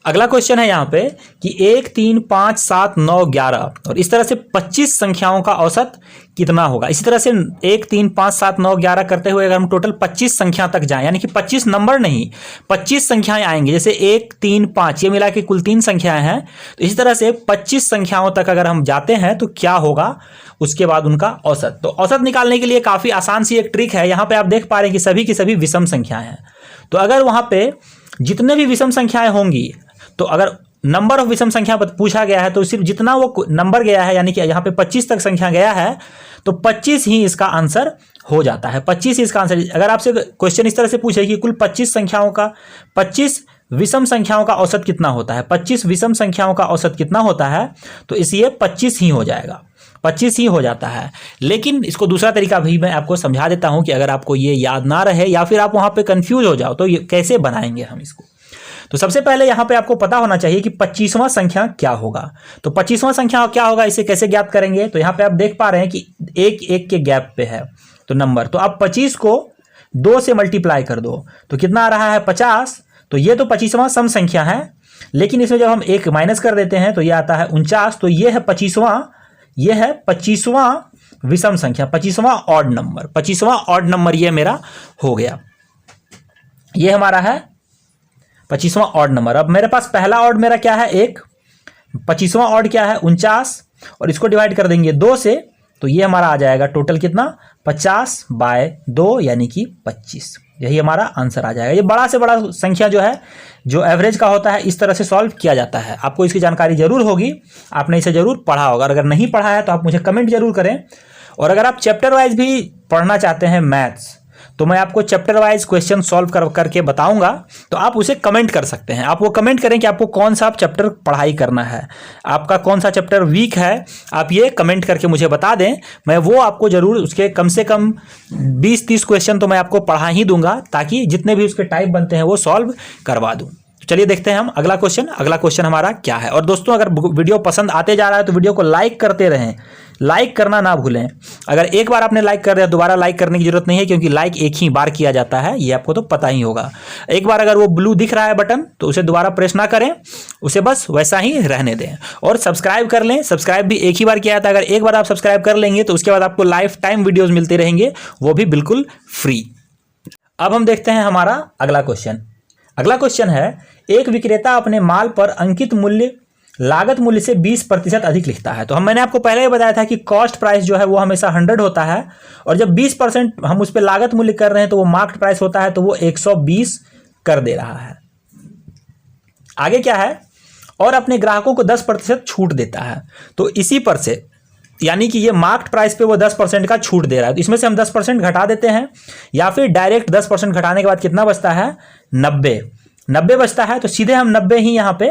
अगला क्वेश्चन है यहाँ पे कि 1, 3, 5, 7, 9, 11 और इस तरह से 25 संख्याओं का औसत कितना होगा। इसी तरह से 1, 3, 5, 7, 9, 11 करते हुए अगर हम टोटल 25 संख्या तक जाएं, यानी कि 25 नंबर नहीं 25 संख्याएं आएंगी, जैसे 1, 3, 5 ये मिला के कुल 3 संख्याएं हैं, तो इसी तरह से 25 संख्याओं तक अगर हम जाते हैं तो क्या होगा उसके बाद उनका औसत। तो औसत निकालने के लिए काफ़ी आसान सी एक ट्रिक है। यहाँ पे आप देख पा रहे हैं कि सभी की सभी विषम संख्याएं हैं। तो अगर वहाँ पे जितने भी विषम संख्याएं होंगी, तो अगर नंबर ऑफ विषम संख्या पूछा गया है तो सिर्फ जितना वो नंबर गया है, यानी कि यहाँ पे 25 तक संख्या गया है तो 25 ही इसका आंसर हो जाता है। 25 ही इसका आंसर। अगर आपसे क्वेश्चन इस तरह से पूछे कि कुल 25 संख्याओं का 25 विषम संख्याओं का औसत कितना होता है, 25 विषम संख्याओं का औसत कितना होता है, तो इसलिए 25 ही हो जाएगा, 25 ही हो जाता है। लेकिन इसको दूसरा तरीका भी मैं आपको समझा देता हूं कि अगर आपको ये याद ना रहे या फिर आप वहां पे कंफ्यूज हो जाओ तो ये कैसे बनाएंगे हम इसको। तो सबसे पहले यहाँ पे आपको पता होना चाहिए कि 25वां संख्या क्या होगा। तो 25वां संख्या क्या होगा, इसे कैसे ज्ञात करेंगे। तो यहाँ पे आप देख पा रहे हैं कि 1 1 के गैप पे है तो नंबर, तो आप 25 को 2 से मल्टीप्लाई कर दो तो कितना आ रहा है 50। तो ये तो 25वां सम संख्या है, लेकिन इसमें जब हम 1 माइनस कर देते हैं तो ये आता है 49। तो ये है 25वां, ये है 25वां विषम संख्या, 25वां ऑड नंबर, 25वां ऑड नंबर ये मेरा हो गया। ये हमारा है 25वां ऑड नंबर। अब मेरे पास पहला ऑड मेरा क्या है 1, 25वां ऑड क्या है 49 और इसको डिवाइड कर देंगे 2 से तो ये हमारा आ जाएगा टोटल कितना 50/2 यानी कि 25। यही हमारा आंसर आ जाएगा। ये बड़ा से बड़ा संख्या जो है, जो एवरेज का होता है, इस तरह से सॉल्व किया जाता है। आपको इसकी जानकारी जरूर होगी, आपने इसे जरूर पढ़ा होगा। अगर नहीं पढ़ा है तो आप मुझे कमेंट जरूर करें। और अगर आप चैप्टर वाइज भी पढ़ना चाहते हैं मैथ्स, तो मैं आपको चैप्टर वाइज क्वेश्चन सॉल्व करके बताऊंगा, तो आप उसे कमेंट कर सकते हैं। आप वो कमेंट करें कि आपको कौन सा चैप्टर पढ़ाई करना है, आपका कौन सा चैप्टर वीक है, आप ये कमेंट करके मुझे बता दें। मैं वो आपको जरूर उसके कम से कम 20-30 क्वेश्चन तो मैं आपको पढ़ा ही दूंगा, ताकि जितने भी उसके टाइप बनते हैं वो सॉल्व करवा दूं। चलिए देखते हैं हम अगला क्वेश्चन। अगला क्वेश्चन हमारा क्या है। और दोस्तों, अगर वीडियो पसंद आते जा रहा है तो वीडियो को लाइक करते रहें, लाइक करना ना भूलें। अगर एक बार आपने लाइक कर दिया, दोबारा लाइक करने की जरूरत नहीं है, क्योंकि लाइक एक ही बार किया जाता है, ये आपको तो पता ही होगा। एक बार अगर वो ब्लू दिख रहा है बटन तो उसे दोबारा प्रेस ना करें, उसे बस वैसा ही रहने दें। और सब्सक्राइब कर लें, सब्सक्राइब भी एक ही बार किया जाता है। अगर एक बार आप सब्सक्राइब कर लेंगे तो उसके बाद आपको लाइफ टाइम वीडियोज मिलते रहेंगे, वो भी बिल्कुल फ्री। अब हम देखते हैं हमारा अगला क्वेश्चन। अगला क्वेश्चन है, एक विक्रेता अपने माल पर अंकित मूल्य लागत मूल्य से 20% अधिक लिखता है। तो मैंने आपको पहले ही बताया था कि कॉस्ट प्राइस जो है वो हमेशा 100 होता है, और जब 20% हम उस पर लागत मूल्य कर रहे हैं तो वो मार्केट प्राइस होता है, तो वो 120 कर दे रहा है। आगे क्या है, और अपने ग्राहकों को 10% छूट देता है। तो इसी पर से, यानी कि ये मार्केट प्राइस पे वो 10% का छूट दे रहा है, तो इसमें से हम 10% घटा देते हैं, या फिर डायरेक्ट 10% घटाने के बाद कितना बचता है 90 बचता है। तो सीधे हम 90 ही यहाँ पे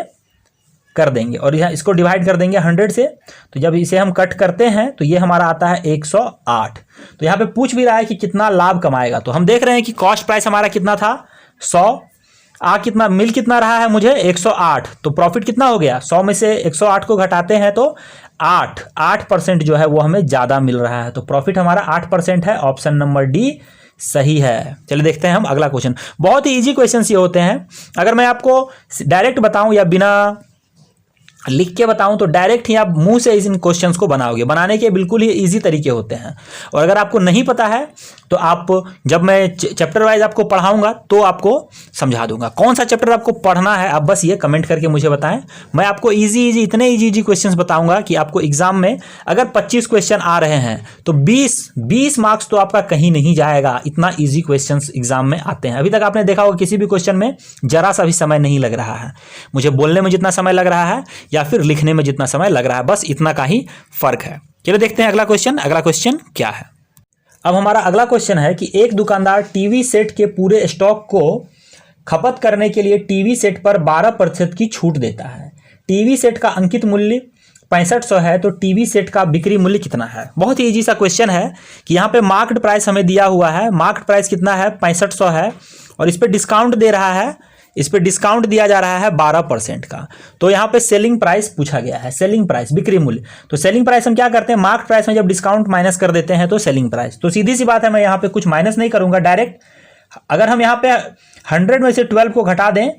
कर देंगे और यहाँ इसको डिवाइड कर देंगे 100 से। तो जब इसे हम कट करते हैं तो ये हमारा आता है 108। तो यहाँ पे पूछ भी रहा है कि कितना लाभ कमाएगा। तो हम देख रहे हैं कि कॉस्ट प्राइस हमारा कितना था 100, कितना मिल कितना रहा है मुझे 108। तो प्रॉफिट कितना हो गया, 100 में से 108 को घटाते हैं तो 8% जो है वो हमें ज़्यादा मिल रहा है। तो प्रॉफिट हमारा 8% है। ऑप्शन नंबर डी सही है। चलिए देखते हैं हम अगला क्वेश्चन। बहुत ही इजी क्वेश्चन ये होते हैं। अगर मैं आपको डायरेक्ट बताऊं या बिना लिख के बताऊं तो डायरेक्ट ही आप मुंह से इन क्वेश्चंस को बनाओगे। बनाने के बिल्कुल ही इजी तरीके होते हैं। और अगर आपको नहीं पता है तो आप जब मैं चैप्टर वाइज आपको पढ़ाऊंगा तो आपको समझा दूंगा। कौन सा चैप्टर आपको पढ़ना है आप बस ये कमेंट करके मुझे बताएं। मैं आपको इतने इजी क्वेश्चंस बताऊंगा कि आपको एग्जाम में अगर 25 क्वेश्चन आ रहे हैं तो 20 मार्क्स तो आपका कहीं नहीं जाएगा। इतना ईजी क्वेश्चन एग्जाम में आते हैं। अभी तक आपने देखा होगा किसी भी क्वेश्चन में जरा सा भी समय नहीं लग रहा है। मुझे बोलने में जितना समय लग रहा है या फिर लिखने में जितना समय लग रहा है, बस इतना का ही फर्क है। चलिए देखते हैं अगला क्वेश्चन। अगला क्वेश्चन क्या है। अब हमारा अगला क्वेश्चन है कि एक दुकानदार टीवी सेट के पूरे स्टॉक को खपत करने के लिए टीवी सेट पर 12% की छूट देता है। टीवी सेट का अंकित मूल्य 6500 है तो टीवी सेट का बिक्री मूल्य कितना है। बहुत ही इजी सा क्वेश्चन है कि यहाँ पे मार्केट प्राइस हमें दिया हुआ है। मार्केट प्राइस कितना है, 6500 है और इस पर डिस्काउंट दे रहा है, इस पे डिस्काउंट दिया जा रहा है 12% का। तो यहाँ पे सेलिंग प्राइस पूछा गया है, सेलिंग प्राइस बिक्री मूल्य। तो सेलिंग प्राइस हम क्या करते हैं, मार्केट प्राइस में जब डिस्काउंट माइनस कर देते हैं तो सेलिंग प्राइस। तो सीधी सी बात है, मैं यहाँ पे कुछ माइनस नहीं करूंगा, डायरेक्ट अगर हम यहाँ पे 100 में से 12 को घटा दें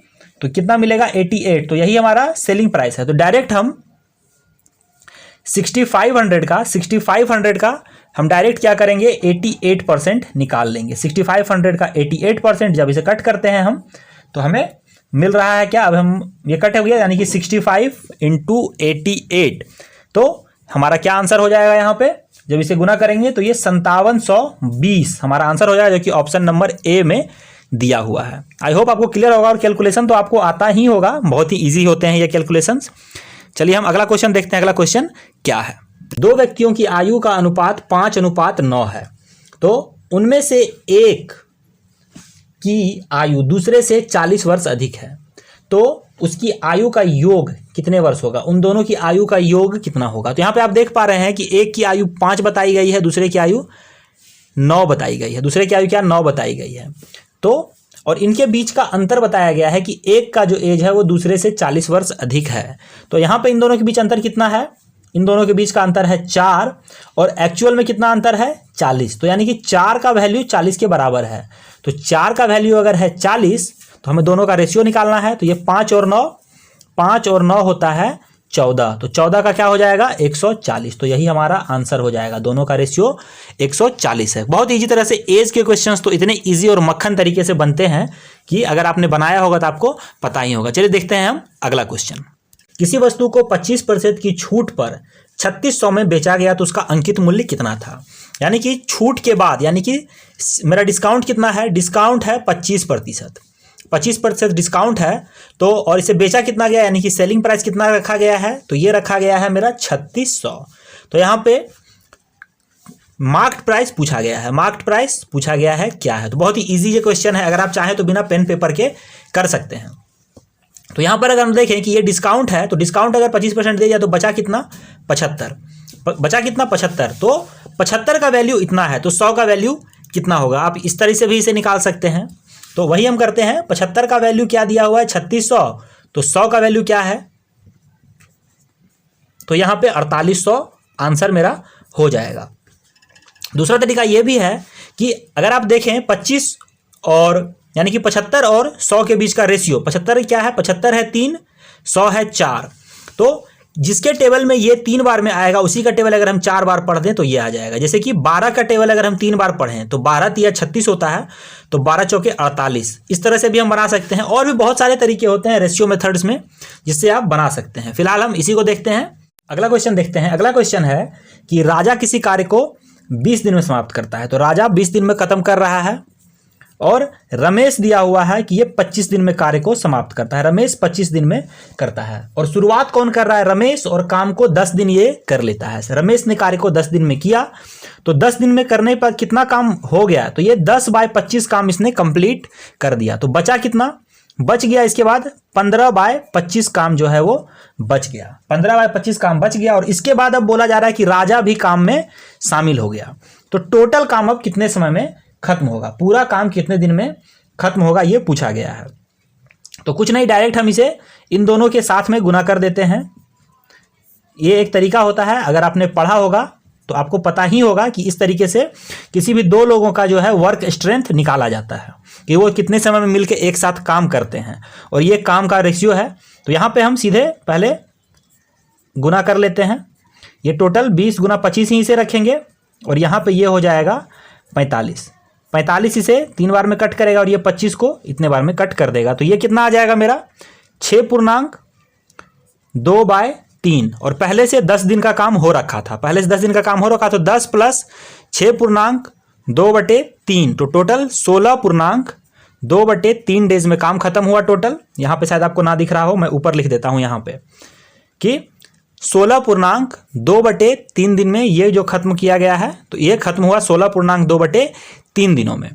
तो कितना मिलेगा, 88। तो यही हमारा सेलिंग प्राइस है। तो डायरेक्ट हम 6500 का हम डायरेक्ट क्या करेंगे, 88% निकाल लेंगे। 6500 का 88% जब इसे कट करते हैं हम तो हमें मिल रहा है क्या, अब हम ये कट हो गया यानी कि 65 × 88। तो हमारा क्या आंसर हो जाएगा, यहाँ पे जब इसे गुना करेंगे तो ये 5720 हमारा आंसर हो जाएगा, जो कि ऑप्शन नंबर ए में दिया हुआ है। आई होप आपको क्लियर होगा और कैलकुलेशन तो आपको आता ही होगा, बहुत ही ईजी होते हैं ये कैलकुलेशंस। चलिए हम अगला क्वेश्चन देखते हैं। अगला क्वेश्चन क्या है। दो व्यक्तियों की आयु का अनुपात 5:9 है तो उनमें से एक की आयु दूसरे से 40 वर्ष अधिक है तो उसकी आयु का योग कितने वर्ष होगा, उन दोनों की आयु का योग कितना होगा। तो यहाँ पे आप देख पा रहे हैं कि एक की आयु 5 बताई गई है, दूसरे की आयु 9 बताई गई है। दूसरे की आयु क्या, 9 बताई गई है। तो और इनके बीच का अंतर बताया गया है कि एक का जो एज है वो दूसरे से 40 वर्ष अधिक है। तो यहाँ पे इन दोनों के बीच अंतर कितना है, इन दोनों के बीच का अंतर है 4 और एक्चुअल में कितना अंतर है, 40। तो यानी कि 4 का वैल्यू 40 के बराबर है। तो 4 का वैल्यू अगर है 40 तो हमें दोनों का रेशियो निकालना है। तो ये 5 और 9 होता है 14। तो 14 का क्या हो जाएगा, 140। तो यही हमारा आंसर हो जाएगा, दोनों का रेशियो 140 है। बहुत इजी तरह से एज के क्वेश्चंस तो इतने इजी और मक्खन तरीके से बनते हैं कि अगर आपने बनाया होगा तो आपको पता ही होगा। चलिए देखते हैं हम अगला क्वेश्चन। किसी वस्तु को 25% की छूट पर 3600 में बेचा गया तो उसका अंकित मूल्य कितना था। यानी कि छूट के बाद, यानी कि मेरा डिस्काउंट कितना है, डिस्काउंट है 25% डिस्काउंट है। तो और इसे बेचा कितना गया, यानी कि सेलिंग प्राइस कितना रखा गया है, तो ये रखा गया है मेरा 3600। तो यहाँ पे मार्केट प्राइस पूछा गया है, मार्केट प्राइस पूछा गया है क्या है। तो बहुत ही इजी ये क्वेश्चन है, अगर आप चाहें तो बिना पेन पेपर के कर सकते हैं। तो यहाँ पर अगर हम देखें कि ये डिस्काउंट है तो डिस्काउंट अगर 25% दे दिया तो बचा कितना, 75। बचा कितना, 75। तो 75 का वैल्यू इतना है तो 100 का वैल्यू कितना होगा, आप इस तरह से भी इसे निकाल सकते हैं। तो वही हम करते हैं, 75 का वैल्यू क्या दिया हुआ है, 3600। तो 100 का वैल्यू क्या है, तो यहाँ पे 4800 आंसर मेरा हो जाएगा। दूसरा तरीका ये भी है कि अगर आप देखें 25 और यानी कि 75 और 100 के बीच का रेशियो, 75 क्या है, 75 है 3, 100 है 4। तो जिसके टेबल में ये 3 बार में आएगा उसी का टेबल अगर हम 4 बार पढ़ दें तो ये आ जाएगा। जैसे कि 12 का टेबल अगर हम 3 बार पढ़ें तो 12 × 36 होता है, तो 12 चौके 48। इस तरह से भी हम बना सकते हैं और भी बहुत सारे तरीके होते हैं रेशियो मेथड्स में जिससे आप बना सकते हैं। फिलहाल हम इसी को देखते हैं। अगला क्वेश्चन देखते हैं। अगला क्वेश्चन है कि राजा किसी कार्य को 20 दिन में समाप्त करता है। तो राजा 20 दिन में खत्म कर रहा है और रमेश दिया हुआ है कि ये 25 दिन में कार्य को समाप्त करता है। रमेश 25 दिन में करता है और शुरुआत कौन कर रहा है, रमेश, और काम को 10 दिन ये कर लेता है। रमेश ने कार्य को 10 दिन में किया तो 10 दिन में करने पर कितना काम हो गया, तो ये 10/25 काम इसने कंप्लीट कर दिया। तो बचा कितना, बच गया इसके बाद 15/25 काम जो है वो बच गया। 15/25 काम बच गया और इसके बाद अब बोला जा रहा है कि राजा भी काम में शामिल हो गया। तो टोटल काम अब कितने समय में खत्म होगा, पूरा काम कितने दिन में खत्म होगा, ये पूछा गया है। तो कुछ नहीं, डायरेक्ट हम इसे इन दोनों के साथ में गुना कर देते हैं। ये एक तरीका होता है, अगर आपने पढ़ा होगा तो आपको पता ही होगा कि इस तरीके से किसी भी दो लोगों का जो है वर्क स्ट्रेंथ निकाला जाता है कि वो कितने समय में मिलकर एक साथ काम करते हैं और ये काम का रेशियो है। तो यहाँ पे हम सीधे पहले गुना कर लेते हैं, ये टोटल 20 गुना 25 ही इसे रखेंगे और यहाँ पे ये हो जाएगा 45। 45 इसे 3 बार में कट करेगा और ये 25 को इतने बार में कट कर देगा। तो ये कितना आ जाएगा मेरा 6.2/3 और पहले से 10 दिन का काम हो रखा था, पहले से 10 दिन का काम हो रखा तो 10 + 6.2/3 तो टोटल 16.2/3 डेज में काम खत्म हुआ टोटल। यहाँ पे शायद आपको ना दिख रहा हो, मैं ऊपर लिख देता हूँ यहाँ पे कि 16.2/3 दिन में ये जो खत्म किया गया है, तो ये खत्म हुआ 16.2/3 दिनों में।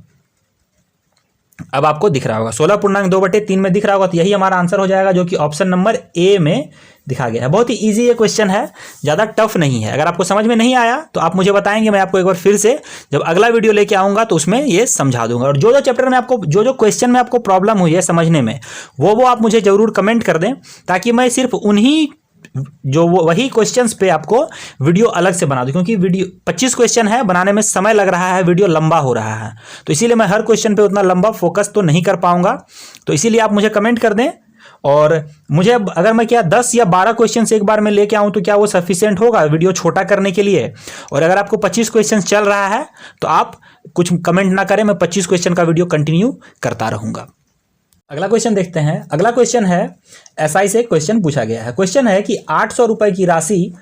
अब आपको दिख रहा होगा 16.2/3 में दिख रहा होगा, तो यही हमारा आंसर हो जाएगा जो कि ऑप्शन नंबर ए में दिखा गया है। बहुत ही इजी ये क्वेश्चन है, ज़्यादा टफ नहीं है। अगर आपको समझ में नहीं आया तो आप मुझे बताएंगे, मैं आपको एक बार फिर से जब अगला वीडियो लेके आऊँगा तो उसमें ये समझा दूंगा। और जो चैप्टर में आपको जो क्वेश्चन में आपको प्रॉब्लम हुई है समझने में, वो आप मुझे ज़रूर कमेंट कर दें, ताकि मैं सिर्फ उन्हीं वही क्वेश्चंस पे आपको वीडियो अलग से बना दूं। क्योंकि वीडियो 25 क्वेश्चन है, बनाने में समय लग रहा है, वीडियो लंबा हो रहा है, तो इसीलिए मैं हर क्वेश्चन पे उतना लंबा फोकस तो नहीं कर पाऊंगा। तो इसीलिए आप मुझे कमेंट कर दें, और मुझे अगर मैं 10 या 12 क्वेश्चन एक बार में लेके आऊं तो क्या वो सफिशिएंट होगा वीडियो छोटा करने के लिए? और अगर आपको 25 क्वेश्चन चल रहा है तो आप कुछ कमेंट ना करें, मैं 25 क्वेश्चन का वीडियो कंटिन्यू करता रहूंगा। अगला क्वेश्चन देखते हैं। अगला क्वेश्चन है, एसआई से क्वेश्चन पूछा गया है। क्वेश्चन है कि 800 रुपए की राशि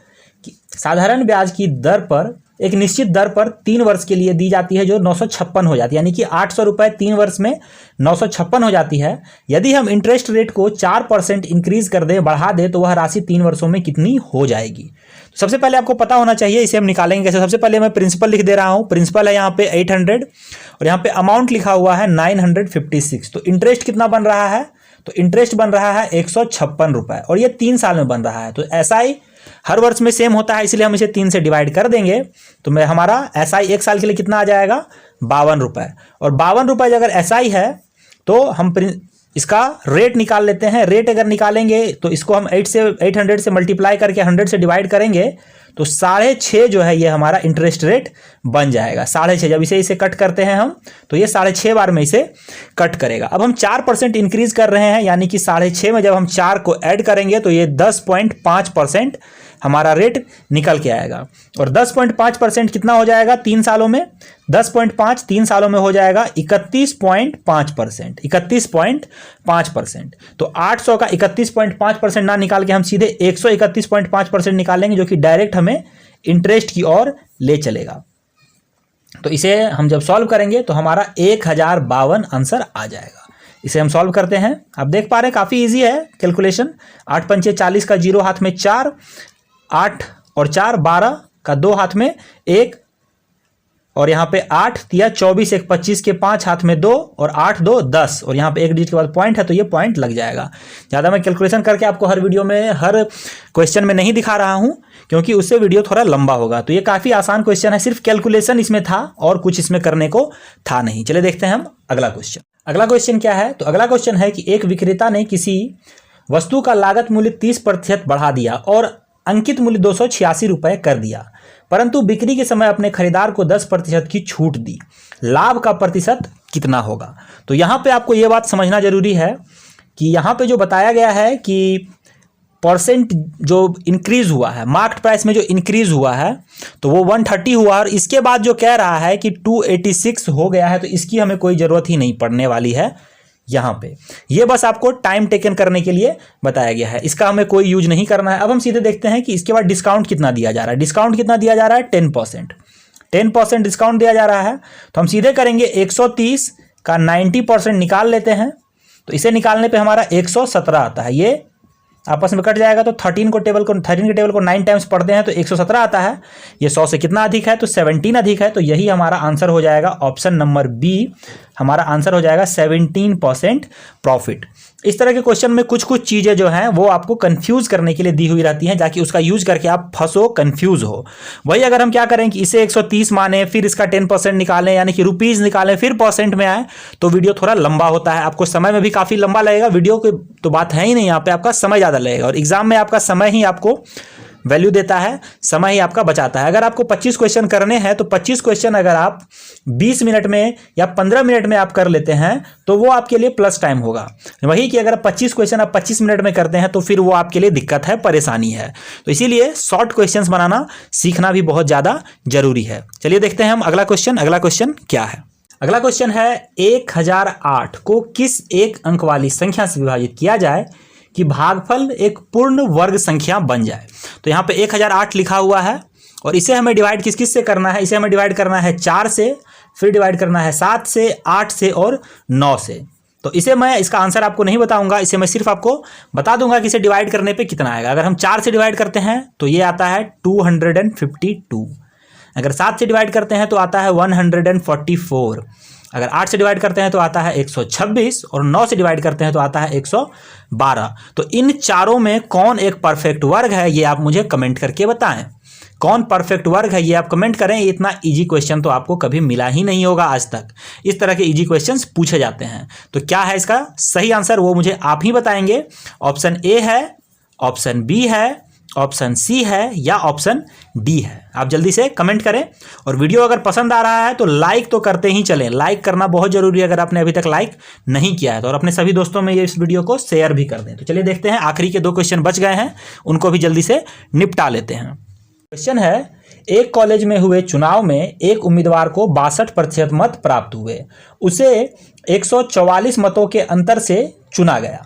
साधारण ब्याज की दर पर एक निश्चित दर पर 3 वर्ष के लिए दी जाती है, जो 956 हो जाती है। यानी कि 800 रुपए 3 वर्ष में 956 हो जाती है। यदि हम इंटरेस्ट रेट को 4% इंक्रीज कर दें, बढ़ा दें, तो वह राशि 3 वर्षों में कितनी हो जाएगी? तो सबसे पहले आपको पता होना चाहिए, इसे हम निकालेंगे कैसे। सबसे पहले मैं प्रिंसिपल लिख दे रहा हूँ। प्रिंसिपल है यहाँ पे 800 और यहाँ पे अमाउंट लिखा हुआ है 956। तो इंटरेस्ट कितना बन रहा है? तो इंटरेस्ट बन रहा है 156 रुपए और ये 3 साल में बन रहा है। तो एसआई हर वर्ष में सेम होता है, इसलिए हम इसे 3 से डिवाइड कर देंगे। तो मैं हमारा एसआई 1 साल के लिए कितना आ जाएगा? 52 रुपए। और 52 रुपए अगर एसआई है तो हम इसका रेट निकाल लेते हैं। रेट अगर निकालेंगे तो इसको हम 800 से मल्टीप्लाई करके 100 से डिवाइड करेंगे तो 6.5 जो है ये हमारा इंटरेस्ट रेट बन जाएगा। 6.5 जब इसे कट करते हैं हम तो ये 6.5 बार में इसे कट करेगा। अब हम 4% इंक्रीज कर रहे हैं, यानी कि 6.5 में जब हम 4 को ऐड करेंगे तो ये 10.5% हमारा रेट निकल के आएगा। और 10.5% कितना हो जाएगा 3 सालों में? 10.5 3 सालों में हो जाएगा 31.5%। 31.5%। तो 800 का 31.5% ना निकाल के हम सीधे 131.5% निकालेंगे, जो कि डायरेक्ट हमें इंटरेस्ट की ओर ले चलेगा। तो इसे हम जब सॉल्व करेंगे तो हमारा 1052 आंसर आ जाएगा। इसे हम सॉल्व करते हैं। आप देख पा रहे हैं काफ़ी इजी है कैलकुलेशन। 8 पंचे 40 का 0 हाथ में 4, 8 और 4 12 का 2 हाथ में 1, और यहाँ पे 8 तिया 24, 1 25 के 5 हाथ में 2 और 8 2 10, और यहाँ पे 1 डिजिट के बाद पॉइंट है तो ये पॉइंट लग जाएगा। ज़्यादा मैं कैलकुलेशन करके आपको हर वीडियो में हर क्वेश्चन में नहीं दिखा रहा हूँ, क्योंकि उससे वीडियो थोड़ा लंबा होगा। तो ये काफ़ी आसान क्वेश्चन है, सिर्फ कैलकुलेशन इसमें था और कुछ इसमें करने को था नहीं। चलिए देखते हैं हम अगला क्वेश्चन। अगला क्वेश्चन क्या है? तो अगला क्वेश्चन है कि एक विक्रेता ने किसी वस्तु का लागत मूल्य 30% बढ़ा दिया और अंकित मूल्य 286 रुपये कर दिया, परंतु बिक्री के समय अपने खरीदार को 10% की छूट दी। लाभ का प्रतिशत कितना होगा? तो यहाँ पे आपको ये बात समझना जरूरी है कि यहाँ पे जो बताया गया है कि परसेंट जो इंक्रीज हुआ है, मार्केट प्राइस में जो इंक्रीज हुआ है तो वो 130 हुआ, और इसके बाद जो कह रहा है कि 286 हो गया है, तो इसकी हमें कोई ज़रूरत ही नहीं पड़ने वाली है। यहाँ पे ये बस आपको टाइम टेकन करने के लिए बताया गया है, इसका हमें कोई यूज नहीं करना है। अब हम सीधे देखते हैं कि इसके बाद डिस्काउंट कितना दिया जा रहा है। डिस्काउंट कितना दिया जा रहा है? 10% डिस्काउंट दिया जा रहा है। तो हम सीधे करेंगे 130 का 90% निकाल लेते हैं, तो इसे निकालने पे हमारा 117 आता है। ये आपस में कट जाएगा तो 13 के टेबल को 9 टाइम्स पढ़ते हैं तो 117 आता है। ये 100 से कितना अधिक है? तो 17 अधिक है। तो यही हमारा आंसर हो जाएगा, ऑप्शन नंबर बी हमारा आंसर हो जाएगा 17% प्रॉफिट। इस तरह के क्वेश्चन में कुछ कुछ चीज़ें जो हैं वो आपको कंफ्यूज करने के लिए दी हुई रहती हैं, ताकि उसका यूज करके आप फंसो, कंफ्यूज हो। वही अगर हम क्या करें कि इसे 130 माने, फिर इसका 10% निकालें, यानी कि रुपीज़ निकालें, फिर परसेंट में आए, तो वीडियो थोड़ा लंबा होता है, आपको समय में भी काफ़ी लंबा लगेगा। वीडियो की तो बात है ही नहीं, यहाँ पे आपका समय ज़्यादा लगेगा, और एग्जाम में आपका समय ही आपको वैल्यू देता है, समय ही आपका बचाता है। अगर आपको 25 क्वेश्चन करने हैं तो 25 क्वेश्चन अगर आप 20 मिनट में या 15 मिनट में आप कर लेते हैं तो वो आपके लिए प्लस टाइम होगा। वही कि अगर 25 क्वेश्चन आप 25 मिनट में करते हैं तो फिर वो आपके लिए दिक्कत है, परेशानी है। तो इसीलिए शॉर्ट क्वेश्चंस बनाना सीखना भी बहुत ज़्यादा जरूरी है। चलिए देखते हैं हम अगला क्वेश्चन। अगला क्वेश्चन क्या है? अगला क्वेश्चन है 1008 को किस एक अंक वाली संख्या से विभाजित किया जाए कि भागफल एक पूर्ण वर्ग संख्या बन जाए। तो यहाँ पे 1008 लिखा हुआ है और इसे हमें डिवाइड किस किस से करना है? इसे हमें डिवाइड करना है 4 से, फिर डिवाइड करना है 7 से, 8 से और 9 से। तो इसे मैं इसका आंसर आपको नहीं बताऊंगा, इसे मैं सिर्फ आपको बता दूंगा कि इसे डिवाइड करने पे कितना आएगा। अगर हम 4 से डिवाइड करते हैं तो ये आता है 252। अगर 7 से डिवाइड करते हैं तो आता है 144। अगर 8 से डिवाइड करते हैं तो आता है 126 और 9 से डिवाइड करते हैं तो आता है 112। तो इन चारों में कौन एक परफेक्ट वर्ग है ये आप मुझे कमेंट करके बताएं। कौन परफेक्ट वर्ग है ये आप कमेंट करें। इतना इजी क्वेश्चन तो आपको कभी मिला ही नहीं होगा आज तक। इस तरह के इजी क्वेश्चंस पूछे जाते हैं। तो क्या है इसका सही आंसर वो मुझे आप ही बताएंगे। ऑप्शन ए है, ऑप्शन बी है, ऑप्शन सी है या ऑप्शन डी है। आप जल्दी से कमेंट करें और वीडियो अगर पसंद आ रहा है तो लाइक तो करते ही चलें। लाइक करना बहुत जरूरी है अगर आपने अभी तक लाइक नहीं किया है तो, और अपने सभी दोस्तों में ये इस वीडियो को शेयर भी कर दें। तो चलिए देखते हैं, आखिरी के 2 क्वेश्चन बच गए हैं, उनको भी जल्दी से निपटा लेते हैं। क्वेश्चन है, एक कॉलेज में हुए चुनाव में एक उम्मीदवार को 62% मत प्राप्त हुए, उसे 144 मतों के अंतर से चुना गया।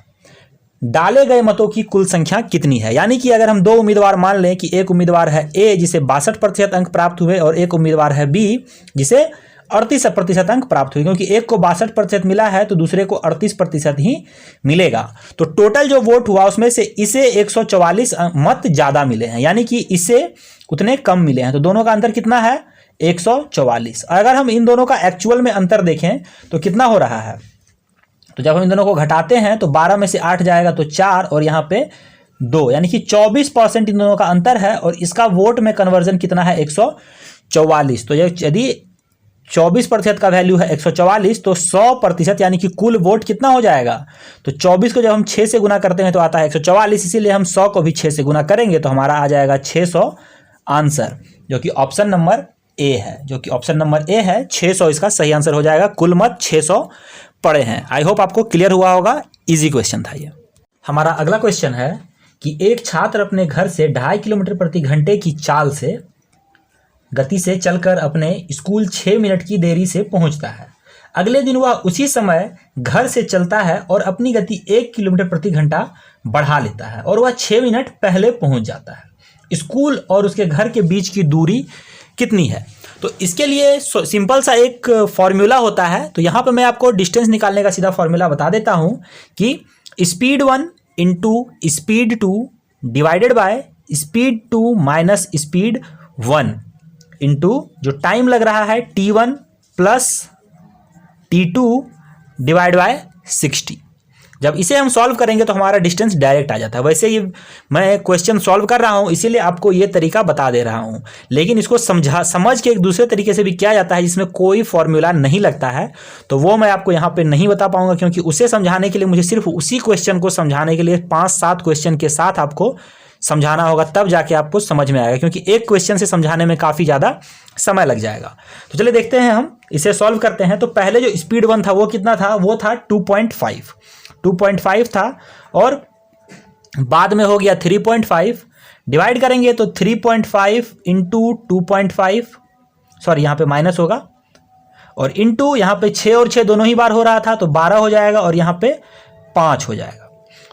डाले गए मतों की कुल संख्या कितनी है? यानी कि अगर हम 2 उम्मीदवार मान लें कि एक उम्मीदवार है ए जिसे 62% अंक प्राप्त हुए और एक उम्मीदवार है बी जिसे 38% अंक प्राप्त हुए, क्योंकि एक को 62% मिला है तो दूसरे को 38% ही मिलेगा। तो टोटल जो वोट हुआ उसमें से इसे 144 मत ज्यादा मिले हैं, यानी कि इसे उतने कम मिले हैं। तो दोनों का अंतर कितना है? 144। अगर हम इन दोनों का एक्चुअल में अंतर देखें तो कितना हो रहा है? तो जब हम इन दोनों को घटाते हैं तो 12 में से 8 जाएगा तो 4 और यहाँ पे 2, यानी कि 24% इन दोनों का अंतर है। और इसका वोट में कन्वर्जन कितना है? 144। तो यदि 24% का वैल्यू है 144 तो 100% यानी कि कुल वोट कितना हो जाएगा? तो 24 को जब हम 6 से गुना करते हैं तो आता है 144, इसीलिए हम 100 को भी 6 से गुना करेंगे तो हमारा आ जाएगा 600 आंसर, जो कि ऑप्शन नंबर ए है। जो कि ऑप्शन नंबर ए है, 600 इसका सही आंसर हो जाएगा। कुल मत 600 पड़े हैं। आई होप आपको क्लियर हुआ होगा। इजी क्वेश्चन था ये। हमारा अगला क्वेश्चन है कि एक छात्र अपने घर से 2.5 किलोमीटर प्रति घंटे की चाल से गति से चलकर अपने स्कूल 6 मिनट की देरी से पहुंचता है। अगले दिन वह उसी समय घर से चलता है और अपनी गति 1 किलोमीटर प्रति घंटा बढ़ा लेता है और वह 6 मिनट पहले पहुंच जाता है। स्कूल और उसके घर के बीच की दूरी कितनी है? तो इसके लिए सिंपल सा एक फॉर्मूला होता है। तो यहाँ पे मैं आपको डिस्टेंस निकालने का सीधा फॉर्मूला बता देता हूँ कि speed 1 into speed 2 divided by speed 2 minus speed 1 into जो टाइम लग रहा है T1 plus T2 divide by 60। जब इसे हम सॉल्व करेंगे तो हमारा डिस्टेंस डायरेक्ट आ जाता है। वैसे ही मैं क्वेश्चन सॉल्व कर रहा हूँ इसीलिए आपको ये तरीका बता दे रहा हूँ, लेकिन इसको समझ के एक दूसरे तरीके से भी किया जाता है जिसमें कोई फॉर्मूला नहीं लगता है, तो वो मैं आपको यहाँ पे नहीं बता पाऊंगा, क्योंकि उसे समझाने के लिए मुझे सिर्फ उसी क्वेश्चन को समझाने के लिए 5-7 क्वेश्चन के साथ आपको समझाना होगा, तब जाके आपको समझ में आएगा, क्योंकि एक क्वेश्चन से समझाने में काफ़ी ज़्यादा समय लग जाएगा। तो चलिए देखते हैं, हम इसे सॉल्व करते हैं। तो पहले जो स्पीड 1 था वो कितना था? वो था 2.5 था और बाद में हो गया 3.5। डिवाइड करेंगे तो 3.5 इंटू 2.5, सॉरी यहाँ पे माइनस होगा, और इंटू यहाँ पे 6 और 6 दोनों ही बार हो रहा था तो 12 हो जाएगा और यहाँ पे 5 हो जाएगा।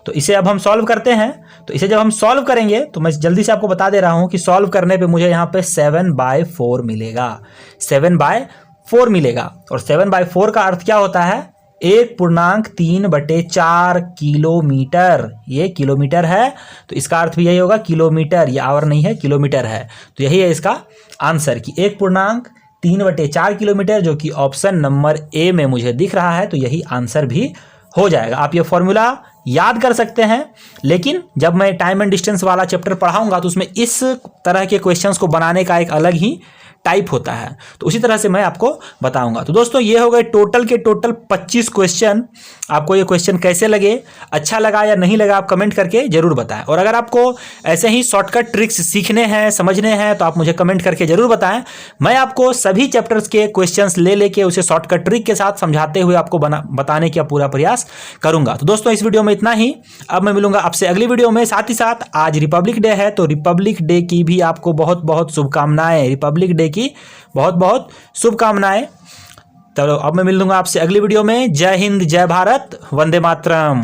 तो इसे अब हम सॉल्व करते हैं। तो इसे जब हम सॉल्व करेंगे तो मैं जल्दी से आपको बता दे रहा हूं कि सॉल्व करने पे मुझे यहाँ पे 7/4 मिलेगा। 7/4 मिलेगा और 7/4 का अर्थ क्या होता है? 1.3/4 किलोमीटर। ये किलोमीटर है तो इसका अर्थ भी यही होगा, किलोमीटर। ये आवर नहीं है, किलोमीटर है। तो यही है इसका आंसर कि 1.3/4 किलोमीटर, जो कि ऑप्शन नंबर ए में मुझे दिख रहा है। तो यही आंसर भी हो जाएगा। आप ये फॉर्मूला याद कर सकते हैं, लेकिन जब मैं टाइम एंड डिस्टेंस वाला चैप्टर पढ़ाऊंगा तो उसमें इस तरह के क्वेश्चंस को बनाने का एक अलग ही टाइप होता है, तो उसी तरह से मैं आपको बताऊंगा। तो दोस्तों ये हो गए टोटल के टोटल 25 क्वेश्चन। आपको ये क्वेश्चन कैसे लगे, अच्छा लगा या नहीं लगा, आप कमेंट करके जरूर बताएं। और अगर आपको ऐसे ही शॉर्टकट ट्रिक्स सीखने हैं, समझने हैं, तो आप मुझे कमेंट करके जरूर बताएं। मैं आपको सभी चैप्टर्स के क्वेश्चंस ले लेके उसे शॉर्टकट ट्रिक के साथ समझाते हुए आपको बताने का पूरा प्रयास करूंगा। तो दोस्तों इस वीडियो में इतना ही। अब मैं मिलूंगा आपसे अगली वीडियो में। साथ ही साथ आज रिपब्लिक डे है, तो रिपब्लिक डे की भी आपको बहुत बहुत शुभकामनाएं। रिपब्लिक डे की बहुत बहुत शुभकामनाएं। चलो अब मैं मिल लूंगा आपसे अगली वीडियो में। जय हिंद, जय भारत, वंदे मातरम।